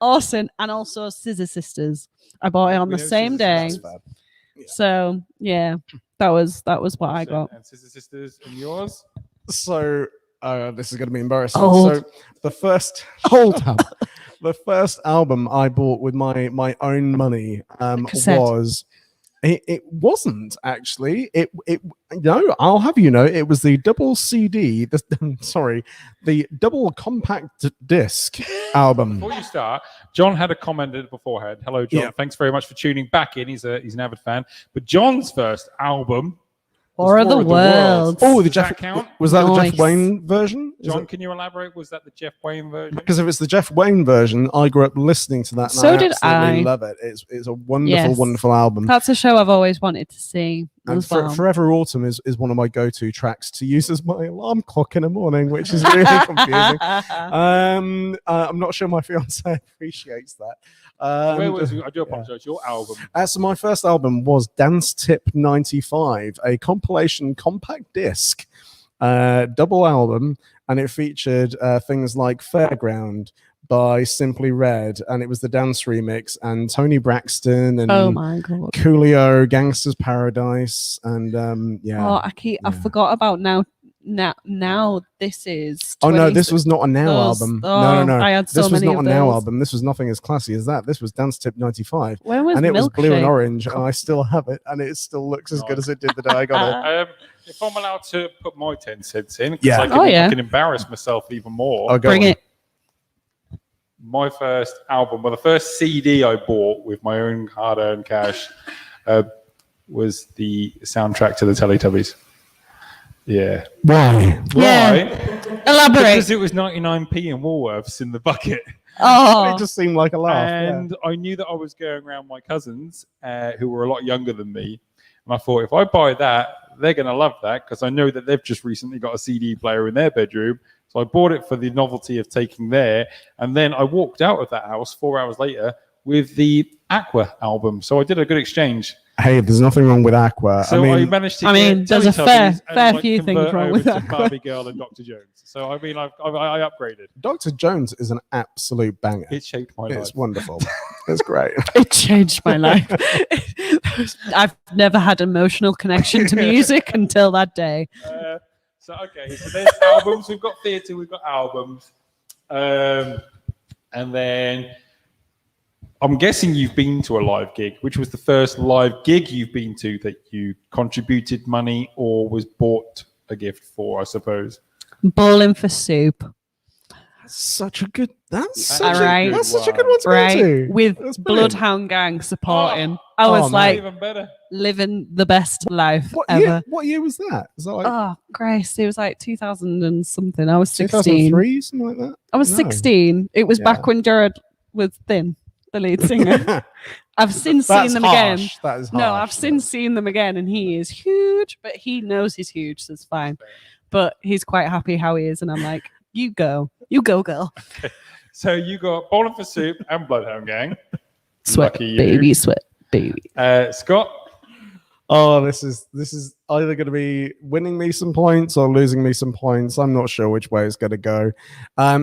Speaker 3: Awesome, and also Scissor Sisters. I bought it on
Speaker 1: We
Speaker 3: the
Speaker 1: know
Speaker 3: same
Speaker 1: Scissor
Speaker 3: day.
Speaker 1: Sisters.
Speaker 2: That's bad.
Speaker 3: So yeah, that was what I got.
Speaker 1: And Scissor Sisters, and yours?
Speaker 2: So this is going to be embarrassing.
Speaker 3: Old.
Speaker 2: So the first
Speaker 3: Old.
Speaker 2: the first album I bought with my own money
Speaker 3: cassette.
Speaker 2: was it wasn't actually it no, I'll have you know, it was the double CD the double compact disc album.
Speaker 1: Before you start, John had a comment beforehand. Hello, John.
Speaker 2: Yeah.
Speaker 1: Thanks very much for tuning back in. He's an avid fan. But John's first album was
Speaker 3: War of the Worlds.
Speaker 2: Oh, the
Speaker 1: Does that
Speaker 2: Jeff
Speaker 1: count?
Speaker 2: was that the
Speaker 3: Nice.
Speaker 2: Jeff Wayne version? Is
Speaker 1: John,
Speaker 2: it-
Speaker 1: can you elaborate? Was that the Jeff Wayne version?
Speaker 2: because if it's the Jeff Wayne version, I grew up listening to that. And
Speaker 3: So
Speaker 2: I
Speaker 3: did
Speaker 2: absolutely
Speaker 3: I.
Speaker 2: love it. It's a wonderful,
Speaker 3: Yes.
Speaker 2: wonderful album.
Speaker 3: That's a show I've always wanted to see
Speaker 2: And
Speaker 3: as well.
Speaker 2: Forever Autumn is one of my go-to tracks to use as my alarm clock in the morning, which is really confusing. I'm not sure my fiance appreciates that.
Speaker 1: Where was I do apologize. Your album.
Speaker 2: So my first album was Dance Tip 95, a compilation compact disc, double album, and it featured things like Fairground, by Simply Red, and it was the dance remix, and Tony Braxton and
Speaker 3: Oh my god.
Speaker 2: Coolio, Gangster's Paradise, and yeah.
Speaker 3: Oh, I forgot about now this is
Speaker 2: Oh no, this
Speaker 3: 20
Speaker 2: was not a Now
Speaker 3: those-
Speaker 2: album.
Speaker 3: oh,
Speaker 2: No.
Speaker 3: I had so
Speaker 2: This was
Speaker 3: many
Speaker 2: not a
Speaker 3: of
Speaker 2: Now
Speaker 3: those.
Speaker 2: album. This was nothing as classy as that. This was Dance Tip 95.
Speaker 3: When was
Speaker 2: And it was blue and
Speaker 3: Milkshake?
Speaker 2: orange, and I still have it, and it still looks as good as it did the day I got it.
Speaker 1: If I'm allowed to put my 10 cents in, 'cause
Speaker 2: Yeah.
Speaker 1: I can embarrass myself even more.
Speaker 2: Oh, go
Speaker 3: Bring
Speaker 2: on.
Speaker 3: it.
Speaker 1: My first album, well, the first CD I bought with my own hard-earned cash was the soundtrack to the Teletubbies. Yeah.
Speaker 2: Why?
Speaker 3: Yeah.
Speaker 1: Why?
Speaker 3: Elaborate.
Speaker 1: Because it was 99p in Woolworths in the bucket.
Speaker 3: Oh,
Speaker 2: It just seemed like a laugh.
Speaker 1: And I knew that I was going around my cousins who were a lot younger than me. And I thought, if I buy that, they're going to love that because I know that they've just recently got a CD player in their bedroom. So I bought it for the novelty of taking there. And then I walked out of that house 4 hours later with the Aqua album. So I did a good exchange.
Speaker 2: Hey, there's nothing wrong with Aqua.
Speaker 1: So I
Speaker 2: mean,
Speaker 1: managed to.
Speaker 3: I mean,
Speaker 1: get
Speaker 3: there's a
Speaker 1: Teletubbies and,
Speaker 3: fair few things
Speaker 1: convert
Speaker 3: wrong
Speaker 1: over
Speaker 3: with
Speaker 1: to
Speaker 3: Aqua.
Speaker 1: Barbie Girl and Dr. Jones. So I mean, I upgraded.
Speaker 2: Dr. Jones is an absolute banger.
Speaker 1: It shaped my life.
Speaker 2: It's wonderful. It's great.
Speaker 3: it changed my life. I've never had emotional connection to music until that day.
Speaker 1: So there's albums. We've got theatre. We've got albums, and then I'm guessing you've been to a live gig. Which was the first live gig you've been to that you contributed money or was bought a gift for? I suppose.
Speaker 3: Bowling for Soup.
Speaker 2: That's such a good. That's
Speaker 1: That's
Speaker 2: such,
Speaker 3: Alright.
Speaker 2: that's such a good one to
Speaker 3: Right,
Speaker 2: go to.
Speaker 3: with
Speaker 2: That's brilliant.
Speaker 3: Bloodhound Gang supporting.
Speaker 1: Oh.
Speaker 3: I was
Speaker 2: Oh,
Speaker 3: like
Speaker 1: Even better.
Speaker 3: living the best life
Speaker 2: What
Speaker 3: ever.
Speaker 2: year? What year was that? Is that like
Speaker 3: Oh, Grace, it was like 2000 and something. I was 16.
Speaker 2: 2003, something like that?
Speaker 3: I was
Speaker 2: No.
Speaker 3: 16. It was
Speaker 2: Yeah.
Speaker 3: back when Jared was thin, the lead singer. I've since seen them again.
Speaker 2: That is harsh.
Speaker 3: No, I've since seen them again, and he is huge, but he knows he's huge, so it's fine. But he's quite happy how he is, and I'm like, you go, girl.
Speaker 1: So you got Bowling for Soup and Bloodhound Gang.
Speaker 3: Sweat,
Speaker 1: Lucky you.
Speaker 3: baby, sweat, baby.
Speaker 1: Scott.
Speaker 2: Oh, this is either going to be winning me some points or losing me some points. I'm not sure which way it's going to go.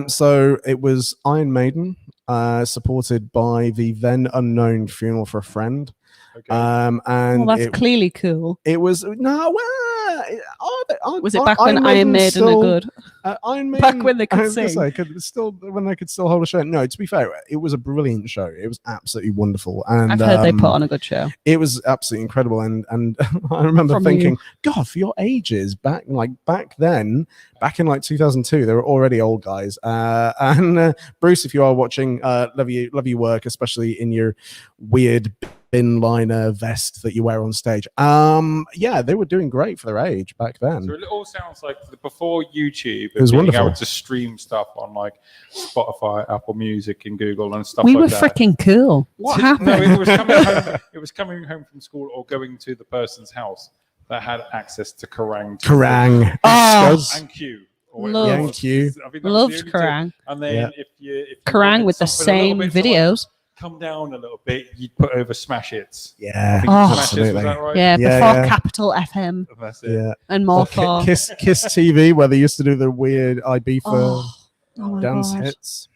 Speaker 2: So it was Iron Maiden, supported by the then unknown Funeral for a Friend.
Speaker 1: Okay.
Speaker 2: And
Speaker 3: Well, that's
Speaker 2: it,
Speaker 3: clearly cool.
Speaker 2: it was
Speaker 3: Was it back when Iron Maiden are good?
Speaker 2: Iron Maiden,
Speaker 3: Back when they could
Speaker 2: I was gonna
Speaker 3: sing.
Speaker 2: say, when they could still hold a show. No, to be fair, it was a brilliant show. It was absolutely wonderful, and
Speaker 3: I've heard they put on a good show.
Speaker 2: it was absolutely incredible. And I remember
Speaker 3: From
Speaker 2: thinking, God, for your ages, back then, back in like 2002, they were already old guys. And Bruce, if you are watching, love your work, especially in your weird bin liner vest that you wear on stage. Yeah, they were doing great for their age back then.
Speaker 1: So it all sounds like before YouTube,
Speaker 2: It was
Speaker 1: being
Speaker 2: wonderful.
Speaker 1: able to stream stuff on like Spotify, Apple Music, and Google and stuff
Speaker 3: We
Speaker 1: like
Speaker 3: were
Speaker 1: that.
Speaker 3: freaking cool. What happened?
Speaker 1: No, it was coming home. It was coming home from school or going to the person's house that had access to Kerrang.
Speaker 2: Kerrang.
Speaker 3: Oh.
Speaker 2: Scuzz.
Speaker 1: And Q.
Speaker 3: Love.
Speaker 2: Yeah, and Q.
Speaker 1: I think that was
Speaker 3: Loved
Speaker 1: the only two.
Speaker 3: Kerrang.
Speaker 1: And then
Speaker 2: Yeah.
Speaker 1: if you
Speaker 3: Kerrang
Speaker 1: wanted
Speaker 3: with the
Speaker 1: something a
Speaker 3: same
Speaker 1: little bit to, like,
Speaker 3: videos.
Speaker 1: come down a little bit, you'd put over Smash Hits.
Speaker 2: Yeah,
Speaker 1: I think
Speaker 3: Oh.
Speaker 1: Smash Hits,
Speaker 2: absolutely.
Speaker 1: was that right?
Speaker 3: Yeah,
Speaker 2: Yeah,
Speaker 3: before
Speaker 2: yeah.
Speaker 3: Capital FM
Speaker 1: That's it.
Speaker 2: Yeah.
Speaker 3: and more
Speaker 2: Or
Speaker 3: for.
Speaker 2: Kiss TV, where they used to do the weird Ibiza
Speaker 3: Oh my
Speaker 2: dance
Speaker 3: gosh.
Speaker 2: hits.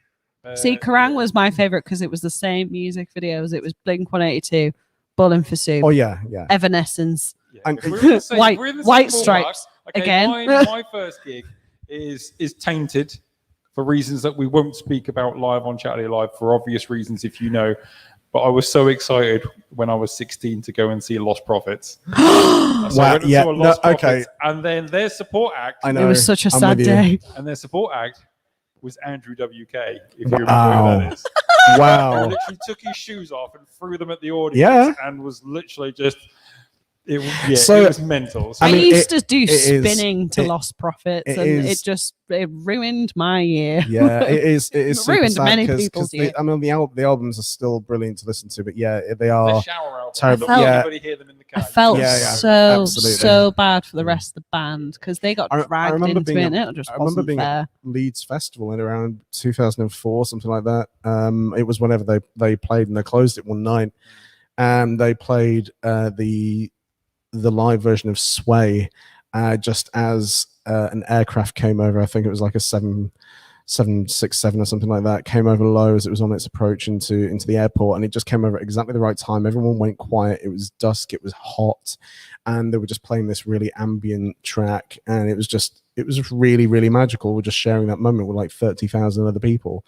Speaker 3: See, Kerrang was my favorite because it was the same music videos. It was Blink 182, Bowling for Soup,
Speaker 2: Oh yeah, yeah.
Speaker 3: Evanescence.
Speaker 1: Yeah.
Speaker 2: And-
Speaker 1: If we're in the same-
Speaker 3: White-
Speaker 1: if we're in the same
Speaker 3: White
Speaker 1: ballpark,
Speaker 3: Stripes again.
Speaker 1: My first gig is tainted for reasons that we won't speak about live on Chaturday Live for obvious reasons, if you know. But I was so excited when I was 16 to go and see Lost Prophets. So I
Speaker 2: Wow,
Speaker 1: went and
Speaker 2: yeah,
Speaker 1: saw
Speaker 2: no,
Speaker 1: Lost
Speaker 2: okay.
Speaker 1: Prophets, and then their support act,
Speaker 2: I know.
Speaker 3: It was such a
Speaker 2: I'm
Speaker 3: sad
Speaker 2: with you.
Speaker 3: day.
Speaker 1: and their support act was Andrew WK. If you remember
Speaker 2: Wow.
Speaker 1: who that is. He
Speaker 2: Wow.
Speaker 1: literally took his shoes off and threw them at the audience,
Speaker 2: Yeah.
Speaker 1: and was literally just. It
Speaker 2: So-
Speaker 1: was mental. So
Speaker 3: I,
Speaker 2: I mean,
Speaker 3: used to do
Speaker 2: it is-
Speaker 3: spinning to
Speaker 2: it-
Speaker 3: Lost Prophets,
Speaker 2: it
Speaker 3: and
Speaker 2: is-
Speaker 3: it ruined my year.
Speaker 2: Yeah, it is. It is super
Speaker 3: Ruined
Speaker 2: sad
Speaker 3: many
Speaker 2: 'cause
Speaker 3: people's year.
Speaker 2: I mean, the albums are still brilliant to listen to, but yeah, they
Speaker 1: the
Speaker 2: are.
Speaker 1: shower album.
Speaker 2: terrible.
Speaker 1: Not
Speaker 2: Yeah.
Speaker 1: everybody hear them in the
Speaker 3: I
Speaker 1: car.
Speaker 3: felt
Speaker 2: Yeah, yeah,
Speaker 3: so
Speaker 2: absolutely.
Speaker 3: bad for the rest of the band because they got
Speaker 2: I
Speaker 3: dragged
Speaker 2: remember
Speaker 3: into
Speaker 2: being
Speaker 3: it.
Speaker 2: a-
Speaker 3: And it just
Speaker 2: I remember
Speaker 3: wasn't
Speaker 2: being
Speaker 3: fair.
Speaker 2: Leeds Festival in around 2004, something like that. It was whenever they played, and they closed it one night, and they played the live version of Sway just as an aircraft came over. I think it was like a 767 or something like that, came over low as it was on its approach into the airport, and it just came over at exactly the right time. Everyone went quiet. It was dusk. It was hot, and they were just playing this really ambient track, and it was really, really magical. We're just sharing that moment with like 30,000 other people,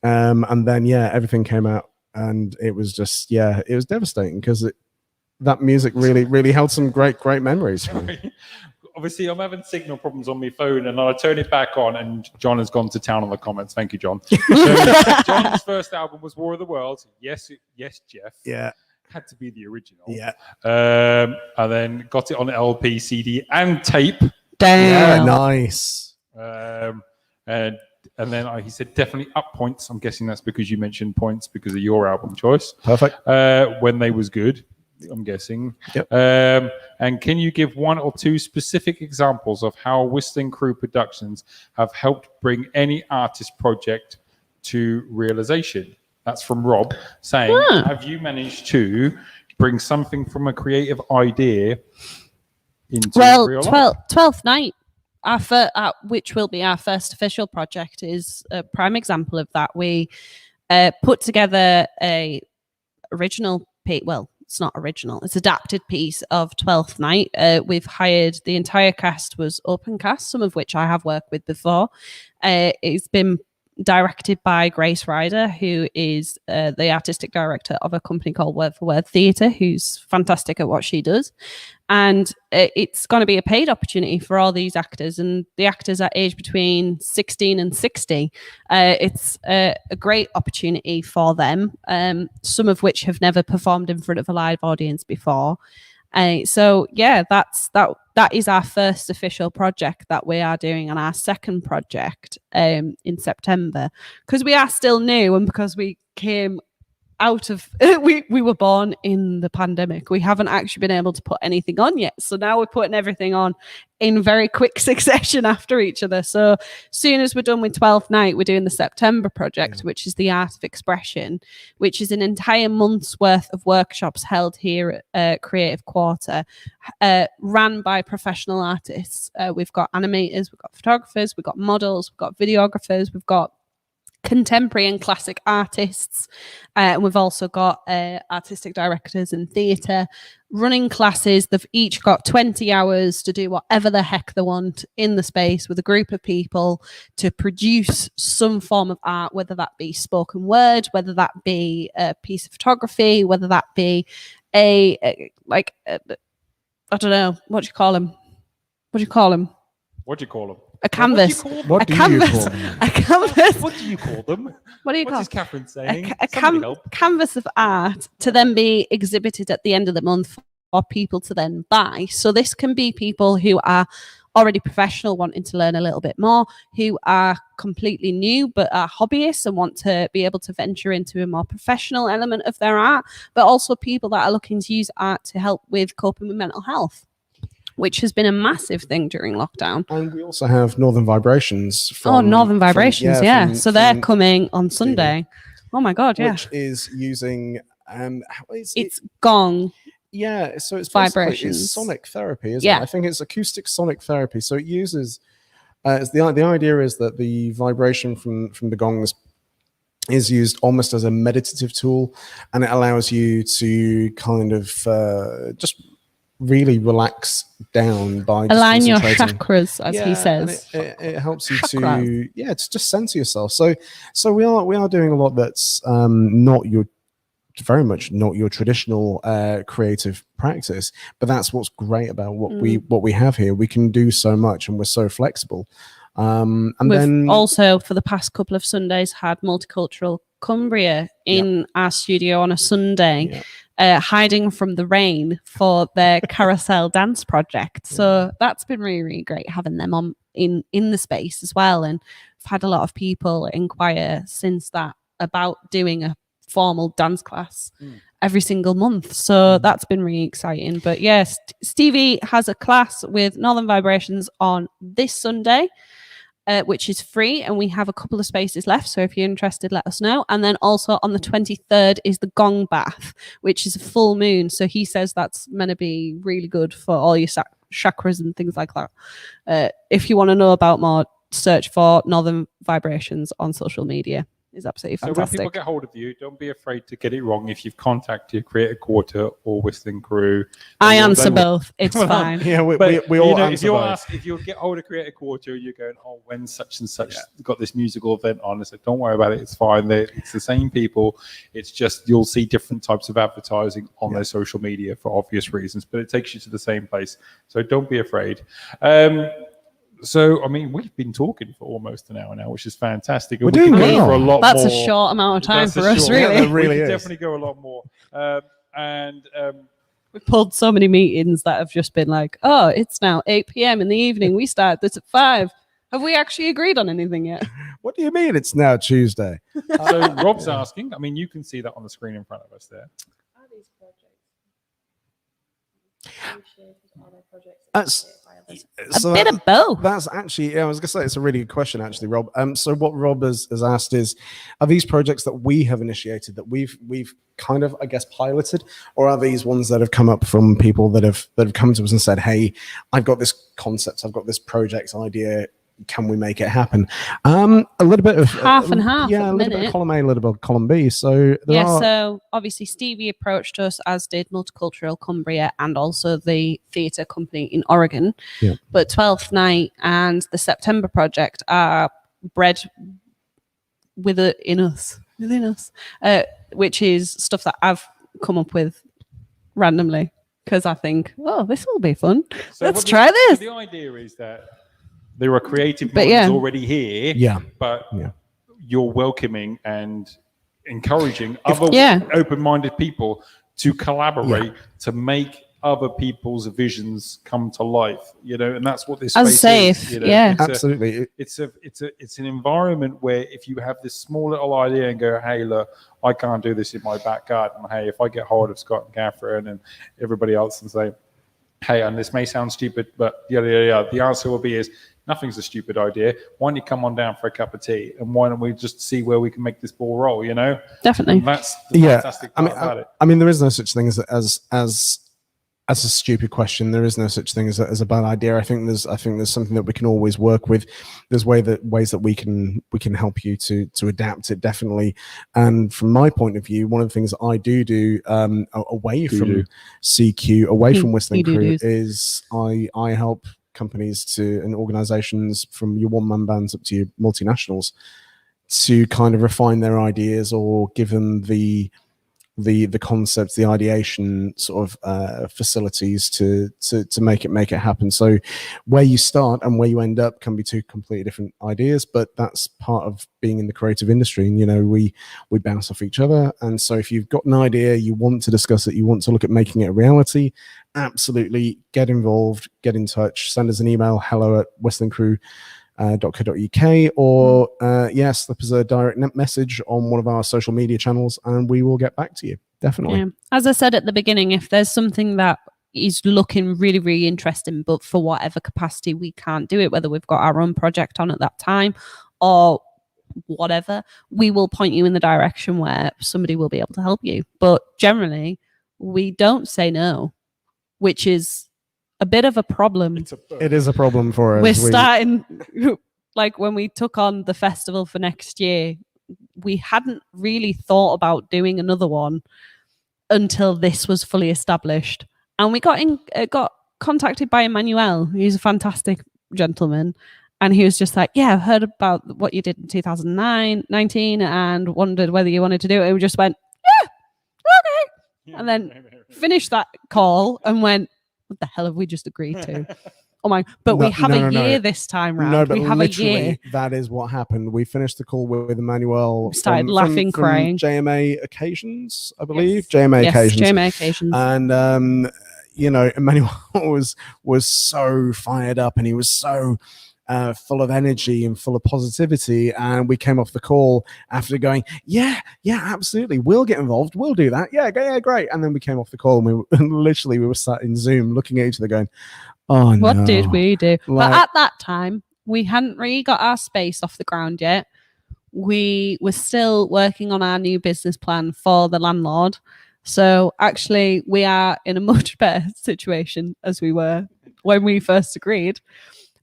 Speaker 2: and then everything came out, and it was just it was devastating because that music really, really held some great memories for me.
Speaker 1: Obviously, I'm having signal problems on my phone, and I turn it back on, and John has gone to town on the comments. Thank you, John. So, John's first album was War of the Worlds. Yes, Jeff.
Speaker 2: Yeah.
Speaker 1: Had to be the original.
Speaker 2: Yeah.
Speaker 1: And then got it on LP, CD, and tape.
Speaker 3: Damn.
Speaker 2: Yeah, nice.
Speaker 1: And then he said definitely up points. I'm guessing that's because you mentioned points because of your album choice.
Speaker 2: Perfect.
Speaker 1: When they was good, I'm guessing.
Speaker 2: Yep.
Speaker 1: And can you give one or two specific examples of how Whistling Crew Productions have helped bring any artist project to realization? That's from Rob saying, have you managed to bring something from a creative idea into real life?
Speaker 3: 12th Night, which will be our first official project, is a prime example of that. We put together a original it's not original, it's adapted piece of 12th Night. We've hired, the entire cast was open cast, some of which I have worked with before. It's been directed by Grace Ryder, who is the artistic director of a company called Word for Word Theatre, who's fantastic at what she does. And it's going to be a paid opportunity for all these actors, and the actors are aged between 16 and 60. It's a great opportunity for them, some of which have never performed in front of a live audience before. That is our first official project that we are doing, and our second project in September, because we are still new, and because we came out of we were born in the pandemic. We haven't actually been able to put anything on yet, so now we're putting everything on in very quick succession after each other. So soon as we're done with 12th Night, we're doing the September project, which is the Art of Expression, which is an entire month's worth of workshops held here at Creative Quarter, ran by professional artists. We've got animators, we've got photographers, we've got models, we've got videographers, we've got contemporary and classic artists, and we've also got artistic directors in theatre running classes. They've each got 20 hours to do whatever the heck they want in the space with a group of people to produce some form of art, whether that be spoken word, whether that be a piece of photography, whether that be I don't know, what do you call them? A canvas.
Speaker 2: What do you call them?
Speaker 3: A canvas.
Speaker 1: What do you call them?
Speaker 3: What do you call?
Speaker 1: What is Catherine saying?
Speaker 3: A canvas of art to then be exhibited at the end of the month for people to then buy. So this can be people who are already professional, wanting to learn a little bit more, who are completely new but are hobbyists and want to be able to venture into a more professional element of their art, but also people that are looking to use art to help with coping with mental health, which has been a massive thing during lockdown.
Speaker 2: And we also have Northern Vibrations.
Speaker 3: Northern Vibrations, so they're coming on Sunday. Oh my God, yeah.
Speaker 2: Which is using...
Speaker 3: it's gong.
Speaker 2: Yeah, so it's
Speaker 3: vibrations.
Speaker 2: It's sonic therapy, isn't it? I think it's acoustic sonic therapy. So it uses... the idea is that the vibration from the gongs is used almost as a meditative tool, and it allows you to kind of just really relax down by
Speaker 3: align your chakras, as he says.
Speaker 2: It helps you to just center yourself. So we are doing a lot that's very much not your traditional creative practice, but that's what's great about what we have here. We can do so much, and we're so flexible. And we've
Speaker 3: also, for the past couple of Sundays, had Multicultural Cumbria in our studio on a Sunday. Hiding from the rain for their carousel dance project. So that's been really, really great having them on in the space as well. And I've had a lot of people inquire since that about doing a formal dance class every single month. So that's been really exciting. But yes, Stevie has a class with Northern Vibrations on this Sunday, which is free, and we have a couple of spaces left, so if you're interested, let us know. And then also on the 23rd is the Gong Bath, which is a full moon, so he says that's meant to be really good for all your chakras and things like that. If you want to know about more, search for Northern Vibrations on social media. It's absolutely
Speaker 1: So when
Speaker 3: fantastic.
Speaker 1: people get hold of you, don't be afraid to get it wrong. If you've contacted Creator Quarter or Whistling Crew,
Speaker 3: I
Speaker 1: they will-
Speaker 3: answer
Speaker 1: they will-
Speaker 3: both. It's fine.
Speaker 2: Yeah, we
Speaker 1: But
Speaker 2: all
Speaker 1: you know,
Speaker 2: answer both.
Speaker 1: if you get hold of Creator Quarter, you're going, oh, when such and such got this musical event on, I said, don't worry about it, it's fine. It's the same people. It's just you'll see different types of advertising on their social media for obvious reasons, but it takes you to the same place. So don't be afraid. So, I mean, we've been talking for almost an hour now, which is fantastic.
Speaker 2: We're
Speaker 1: We
Speaker 2: doing
Speaker 1: can go
Speaker 2: well.
Speaker 1: for a lot
Speaker 3: That's
Speaker 1: more.
Speaker 3: a short amount of time
Speaker 1: That's a
Speaker 3: for us,
Speaker 1: short-
Speaker 3: really.
Speaker 2: Yeah, that really
Speaker 1: we can
Speaker 2: is.
Speaker 1: definitely go a lot more.
Speaker 3: We've pulled so many meetings that have just been like, oh, it's now 8 p.m. in the evening. We start this at 5. Have we actually agreed on anything yet?
Speaker 2: What do you mean it's now Tuesday?
Speaker 1: So Rob's asking, I mean, you can see that on the screen in front of us there.
Speaker 4: Are these projects
Speaker 2: That's-
Speaker 3: A
Speaker 2: So
Speaker 3: bit
Speaker 2: that-
Speaker 3: of both.
Speaker 2: That's actually, yeah, I was going to say, it's a really good question, actually, Rob. So what Rob has asked is, are these projects that we have initiated, that we've kind of, I guess, piloted, or are these ones that have come up from people that have come to us and said, hey, I've got this concept, I've got this project idea, can we make it happen? A little bit of
Speaker 3: Half and half
Speaker 2: yeah,
Speaker 3: at
Speaker 2: a
Speaker 3: the
Speaker 2: little bit
Speaker 3: minute.
Speaker 2: of column A, a little bit of column B. So there are,
Speaker 3: So obviously Stevie approached us, as did Multicultural Cumbria and also the theatre company in Oregon.
Speaker 2: Yeah.
Speaker 3: But 12th Night and the September project are bred within us, which is stuff that I've come up with randomly because I think, oh, this will be fun.
Speaker 1: So
Speaker 3: Let's
Speaker 1: what the-
Speaker 3: try this.
Speaker 1: The idea is that there are creative
Speaker 3: But
Speaker 1: minds
Speaker 3: yeah.
Speaker 1: already here,
Speaker 2: yeah,
Speaker 1: but
Speaker 2: Yeah.
Speaker 1: you're welcoming and encouraging other
Speaker 3: Yeah.
Speaker 1: open-minded people to collaborate to make other people's visions come to life. You know, and that's what this
Speaker 3: As
Speaker 1: space
Speaker 3: safe,
Speaker 1: is. You know?
Speaker 3: yeah.
Speaker 2: absolutely.
Speaker 1: It's an environment where if you have this small little idea and go, hey, look, I can't do this in my back garden. Hey, if I get hold of Scott and Catherine and everybody else and say, hey, and this may sound stupid, but the answer will be is nothing's a stupid idea. Why don't you come on down for a cup of tea and why don't we just see where we can make this ball roll? You know,
Speaker 3: Definitely.
Speaker 1: and that's the
Speaker 2: Yeah,
Speaker 1: fantastic part about it.
Speaker 2: I mean, there is no such thing as a stupid question. There is no such thing as a bad idea. I think there's something that we can always work with. There's ways that we can help you to adapt it, definitely. And from my point of view, one of the things that I do away from CQ, away from Whistling Crew, is I help companies and organizations, from your one-man bands up to your multinationals, to kind of refine their ideas or give them the concepts, the ideation sort of facilities to make it happen. So where you start and where you end up can be two completely different ideas, but that's part of being in the creative industry. And, you know, we bounce off each other. And so if you've got an idea, you want to discuss it, you want to look at making it a reality, absolutely get involved, get in touch, send us an email, hello@whistlingcrew.co.uk, or slip us a direct message on one of our social media channels and we will get back to you. Definitely.
Speaker 3: Yeah. As I said at the beginning, if there's something that is looking really, really interesting, but for whatever capacity we can't do it, whether we've got our own project on at that time or whatever, we will point you in the direction where somebody will be able to help you. But generally, we don't say no, which is a bit of a problem.
Speaker 2: It is a problem for us.
Speaker 3: We're starting, like when we took on the festival for next year, we hadn't really thought about doing another one until this was fully established. And we got contacted by Emmanuel, who's a fantastic gentleman. And he was just like, yeah, I've heard about what you did in 2019 and wondered whether you wanted to do it. And we just went, yeah, okay. And then finished that call and went, what the hell have we just agreed to? Oh my! But we have a year this time round.
Speaker 2: No, but
Speaker 3: we have a year.
Speaker 2: literally, that is what happened. We finished the call with Emmanuel.
Speaker 3: We started laughing, crying.
Speaker 2: JMA Occasions, I believe.
Speaker 3: Yes.
Speaker 2: JMA Occasions.
Speaker 3: JMA Occasions.
Speaker 2: And you know, Emmanuel was so fired up, and he was so full of energy and full of positivity. And we came off the call after going, yeah, absolutely, we'll get involved, we'll do that. Yeah, great. And then we came off the call, and we were sat in Zoom looking at each other, going, oh no,
Speaker 3: what did we do?
Speaker 2: Like,
Speaker 3: but at that time, we hadn't really got our space off the ground yet. We were still working on our new business plan for the landlord. So actually, we are in a much better situation as we were when we first agreed.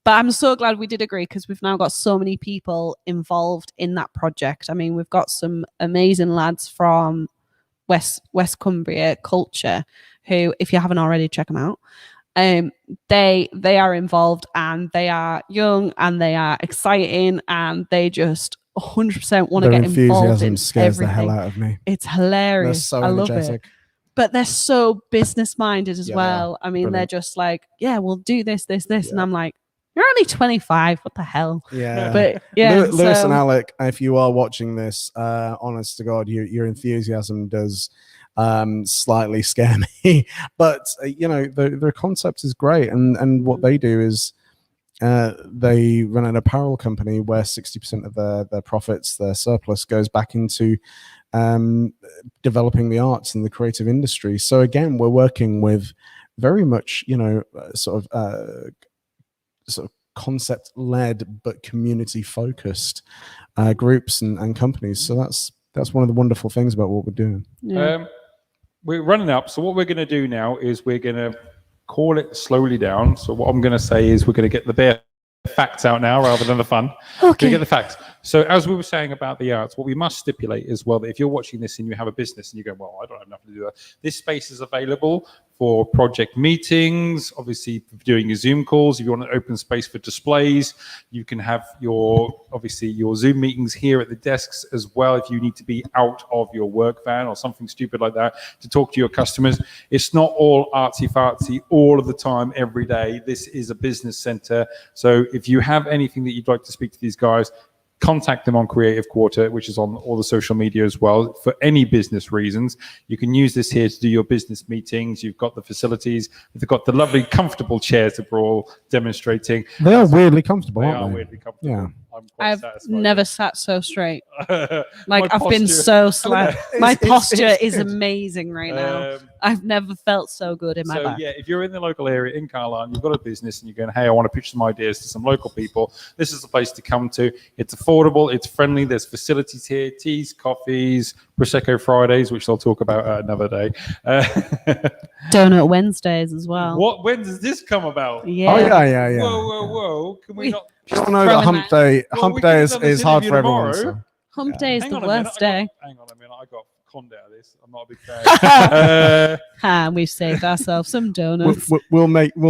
Speaker 3: But I'm so glad we did agree because we've now got so many people involved in that project. I mean, we've got some amazing lads from West Cumbria Culture who, if you haven't already, check them out. They are involved and they are young and they are exciting and they just 100% want to get involved in
Speaker 2: scares
Speaker 3: everything.
Speaker 2: the hell out of me.
Speaker 3: It's hilarious.
Speaker 2: They're so
Speaker 3: I love
Speaker 2: energetic.
Speaker 3: it. But they're so business minded as
Speaker 2: Yeah,
Speaker 3: well. I mean,
Speaker 2: Brilliant.
Speaker 3: they're just like, yeah, we'll do this. And
Speaker 2: Yeah.
Speaker 3: I'm like, you're only 25. What the hell?
Speaker 2: Yeah.
Speaker 3: But yeah,
Speaker 2: Lewis
Speaker 3: so-
Speaker 2: and Alec, if you are watching this, honest to God, your enthusiasm does slightly scare me. But the concept is great, and what they do is they run an apparel company where 60% of their profits, their surplus, goes back into developing the arts and the creative industry. So again, we're working with very much sort of concept led but community focused groups and companies. So that's one of the wonderful things about what we're doing.
Speaker 3: Yeah.
Speaker 1: We're running up, so what we're going to do now is we're going to call it slowly down. So what I'm going to say is we're going to get the bare facts out now rather than the fun.
Speaker 3: Okay.
Speaker 1: To get the facts. So as we were saying about the arts, what we must stipulate as well, that if you're watching this and you have a business and you go, well, I don't have nothing to do that, this space is available for project meetings, obviously for doing your Zoom calls. If you want an open space for displays, you can have your Zoom meetings here at the desks as well. If you need to be out of your work van or something stupid like that to talk to your customers, it's not all artsy fartsy all of the time, every day. This is a business center. So if you have anything that you'd like to speak to these guys, contact them on Creative Quarter, which is on all the social media as well, for any business reasons. You can use this here to do your business meetings. You've got the facilities. They've got the lovely, comfortable chairs that we're all demonstrating.
Speaker 2: They are weirdly comfortable,
Speaker 1: They
Speaker 2: aren't
Speaker 1: are
Speaker 2: they?
Speaker 1: weirdly comfortable.
Speaker 2: Yeah.
Speaker 1: I'm quite
Speaker 3: I've
Speaker 1: satisfied.
Speaker 3: never sat so straight.
Speaker 1: My
Speaker 3: Like I've been
Speaker 1: posture-
Speaker 3: so slack. My
Speaker 2: It's-
Speaker 3: posture is
Speaker 2: good.
Speaker 3: amazing right now.
Speaker 1: Um,
Speaker 3: I've never felt so good in my
Speaker 1: So
Speaker 3: back.
Speaker 1: yeah, if you're in the local area in Carlisle and you've got a business and you're going, hey, I want to pitch some ideas to some local people, this is the place to come to. It's affordable, it's friendly, there's facilities here, teas, coffees, Prosecco Fridays, which I'll talk about another day.
Speaker 3: Donut Wednesdays as well.
Speaker 1: When does this come about?
Speaker 3: Yeah.
Speaker 2: Oh yeah.
Speaker 1: Whoa. Can we not?
Speaker 2: You all know that
Speaker 3: Throwing
Speaker 2: hump
Speaker 3: that-
Speaker 2: day.
Speaker 1: Well,
Speaker 2: hump
Speaker 1: we
Speaker 2: day
Speaker 1: could've
Speaker 2: is,
Speaker 1: done this
Speaker 2: is hard for
Speaker 1: interview
Speaker 2: everyone.
Speaker 1: tomorrow.
Speaker 2: So.
Speaker 3: Hump day is
Speaker 1: Hang
Speaker 3: the
Speaker 1: on a minute,
Speaker 3: worst day.
Speaker 1: Hang on a minute, I got conned out of this. I'm not a big fan.
Speaker 3: And we've saved ourselves some donuts.
Speaker 2: We'll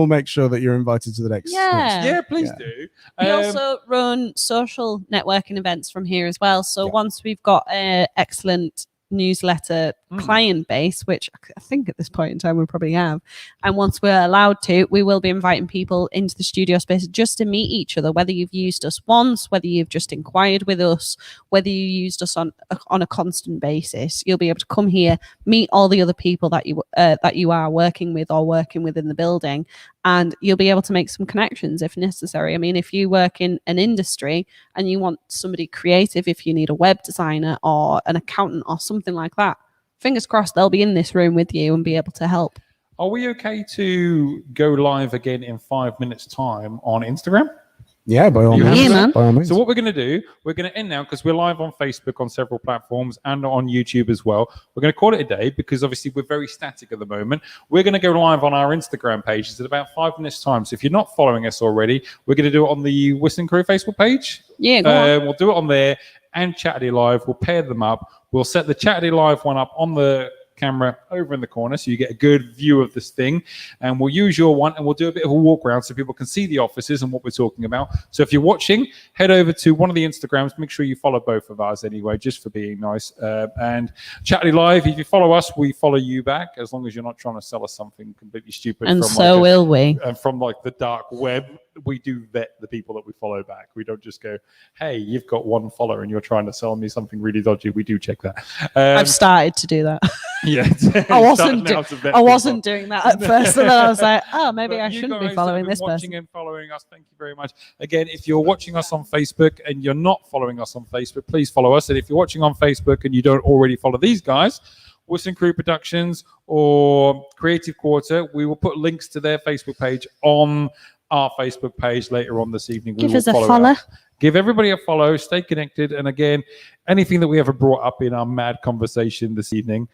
Speaker 2: make sure that you're invited to the next.
Speaker 3: Yeah.
Speaker 1: Please
Speaker 2: Yeah.
Speaker 1: do.
Speaker 3: We also run social networking events from here as well. So
Speaker 2: Yeah.
Speaker 3: once we've got an excellent newsletter client base, which I think at this point in time we probably have, and once we're allowed to, we will be inviting people into the studio space just to meet each other, whether you've used us once, whether you've just inquired with us, whether you used us on a constant basis. You'll be able to come here, meet all the other people that you are working with or working within the building, and you'll be able to make some connections if necessary. I mean, if you work in an industry and you want somebody creative, if you need a web designer or an accountant or something like that, fingers crossed they'll be in this room with you and be able to help.
Speaker 1: Are we okay to go live again in 5 minutes' time on Instagram?
Speaker 2: Yeah, by all
Speaker 1: You
Speaker 2: means.
Speaker 3: Yeah, man.
Speaker 2: By all means.
Speaker 1: So what we're going to do, we're going to end now because we're live on Facebook on several platforms and on YouTube as well. We're going to call it a day because obviously we're very static at the moment. We're going to go live on our Instagram pages in about 5 minutes' time. So if you're not following us already, we're going to do it on the Whistling Crew Facebook page.
Speaker 3: Yeah, go on.
Speaker 1: We'll do it on there and Chaturday Live. We'll pair them up. We'll set the Chaturday Live one up on the camera over in the corner so you get a good view of this thing, and we'll use your one and we'll do a bit of a walk around so people can see the offices and what we're talking about. So if you're watching, head over to one of the Instagrams. Make sure you follow both of ours anyway, just for being nice. And Chaturday Live, if you follow us, we follow you back, as long as you're not trying to sell us something completely stupid.
Speaker 3: And
Speaker 1: from
Speaker 3: so will we.
Speaker 1: And from like the dark web. We do vet the people that we follow back. We don't just go, hey, you've got one follower and you're trying to sell me something really dodgy. We do check that.
Speaker 3: I've started to do that.
Speaker 1: Yeah.
Speaker 3: I wasn't doing that at first, and then I was like, oh, maybe I shouldn't be following this person.
Speaker 1: Watching and following us, thank you very much. Again, if you're watching us on Facebook and you're not following us on Facebook, please follow us. And if you're watching on Facebook and you don't already follow these guys, Whistling Crew Productions or Creative Quarter, we will put links to their Facebook page on our Facebook page later on this evening.
Speaker 3: Give us a follow.
Speaker 1: Give everybody a follow. Stay connected. And again, anything that we ever brought up in our mad conversation this evening,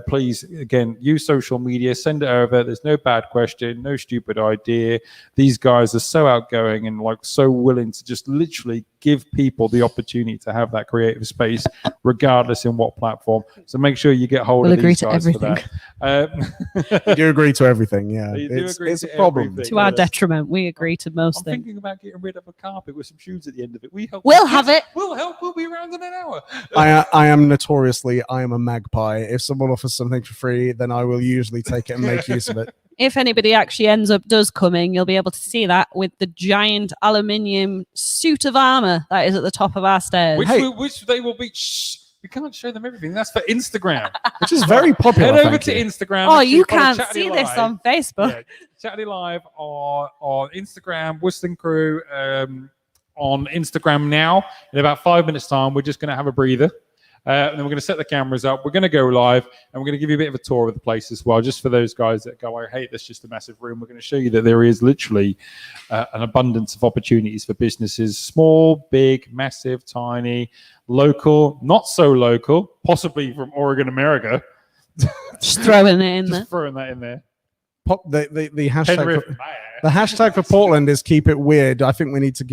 Speaker 1: please, again, use social media, send it over. There's no bad question, no stupid idea. These guys are so outgoing and like so willing to just literally give people the opportunity to have that creative space, regardless in what platform. So make sure you get hold
Speaker 3: We'll
Speaker 1: of
Speaker 3: agree
Speaker 1: these
Speaker 3: to
Speaker 1: guys
Speaker 3: everything.
Speaker 1: for that.
Speaker 2: You do agree to everything, yeah.
Speaker 1: You do
Speaker 2: It's
Speaker 1: agree
Speaker 2: a
Speaker 1: to
Speaker 2: problem.
Speaker 1: everything.
Speaker 3: To our
Speaker 1: Yes.
Speaker 3: detriment, we agree to most
Speaker 1: I'm
Speaker 3: things.
Speaker 1: thinking about getting rid of a carpet with some shoes at the end of it.
Speaker 3: We'll have it.
Speaker 1: We'll help. We'll be around in an hour.
Speaker 2: I am notoriously, I am a magpie. If someone offers something for free, then I will usually take it and make use of it.
Speaker 3: If anybody actually does coming, you'll be able to see that with the giant aluminium suit of armor that is at the top of our stairs.
Speaker 1: Which they will be. Shh, we can't show them everything. That's for Instagram.
Speaker 2: Which is very popular.
Speaker 1: Head over
Speaker 2: thank
Speaker 1: to
Speaker 2: you.
Speaker 1: Instagram.
Speaker 3: Oh,
Speaker 1: Make sure
Speaker 3: you
Speaker 1: follow
Speaker 3: can't
Speaker 1: Chaturday
Speaker 3: see this
Speaker 1: Live.
Speaker 3: on Facebook.
Speaker 1: Yeah, Chaturday Live on Instagram, Whistling Crew on Instagram now. In about 5 minutes' time, we're just going to have a breather. And then we're going to set the cameras up. We're going to go live, and we're going to give you a bit of a tour of the place as well, just for those guys that go, "I hate this, just a massive room." We're going to show you that there is literally an abundance of opportunities for businesses, small, big, massive, tiny, local, not so local, possibly from Oregon, America.
Speaker 3: Just throwing it in there.
Speaker 1: Just throwing that in there.
Speaker 2: The hashtag.
Speaker 1: Penrith,
Speaker 2: The hashtag for Portland is keep it weird. I think we need to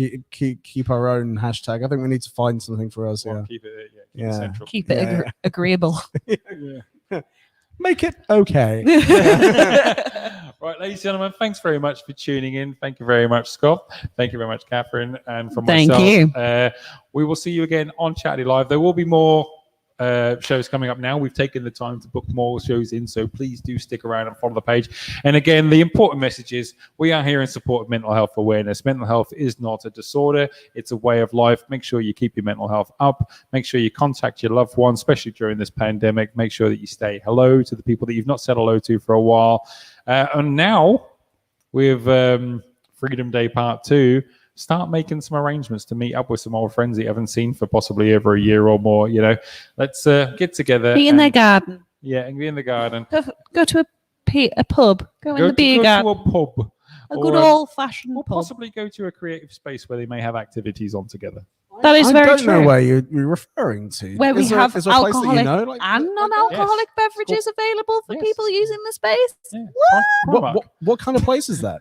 Speaker 2: keep our own hashtag. I think we need to find something for us. Yeah.
Speaker 1: Keep it, keep
Speaker 2: Yeah.
Speaker 1: it central.
Speaker 3: Keep it
Speaker 2: Yeah.
Speaker 3: agreeable.
Speaker 1: Yeah.
Speaker 2: Make it okay.
Speaker 1: Right, ladies and gentlemen, thanks very much for tuning in. Thank you very much, Scott. Thank you very much, Catherine. And from
Speaker 3: Thank
Speaker 1: myself,
Speaker 3: you.
Speaker 1: we will see you again on Chaturday Live. There will be more shows coming up now. We've taken the time to book more shows in, so please do stick around and follow the page. And again, the important message is we are here in support of mental health awareness. Mental health is not a disorder, it's a way of life. Make sure you keep your mental health up. Make sure you contact your loved ones, especially during this pandemic. Make sure that you say hello to the people that you've not said hello to for a while. And now, with Freedom Day Part 2, start making some arrangements to meet up with some old friends that you haven't seen for possibly over a year or more. You know, let's get together.
Speaker 3: Be in their garden.
Speaker 1: Yeah, and be in the garden.
Speaker 3: Go to a pub. Go in the beer
Speaker 1: go
Speaker 3: garden.
Speaker 1: to a pub.
Speaker 3: A
Speaker 1: or
Speaker 3: good old-fashioned
Speaker 1: or
Speaker 3: pub.
Speaker 1: possibly go to a creative space where they may have activities on together.
Speaker 3: That is
Speaker 2: I
Speaker 3: very
Speaker 2: don't know
Speaker 3: true.
Speaker 2: where you're referring to.
Speaker 3: Where we
Speaker 2: Is there-
Speaker 3: have
Speaker 2: is there a place that you
Speaker 3: alcoholic
Speaker 2: know, like-
Speaker 3: and non-alcoholic beverages available for
Speaker 1: Yes.
Speaker 3: people using the space.
Speaker 1: Yeah.
Speaker 2: What kind of place is that?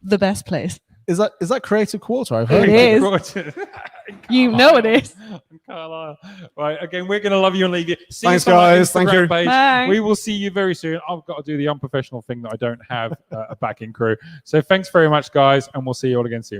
Speaker 3: The best place.
Speaker 2: Is that Creative Quarter? I've
Speaker 3: It
Speaker 2: heard.
Speaker 3: is. You know it is.
Speaker 1: Carlisle. Right, again, we're going to love you and leave you. See
Speaker 2: Thanks,
Speaker 1: you on our
Speaker 2: guys. Thank
Speaker 1: Instagram
Speaker 2: you.
Speaker 1: page.
Speaker 3: Bye.
Speaker 1: We will see you very soon. I've got to do the unprofessional thing that I don't have a backing crew. So thanks very much, guys, and we'll see you all again soon.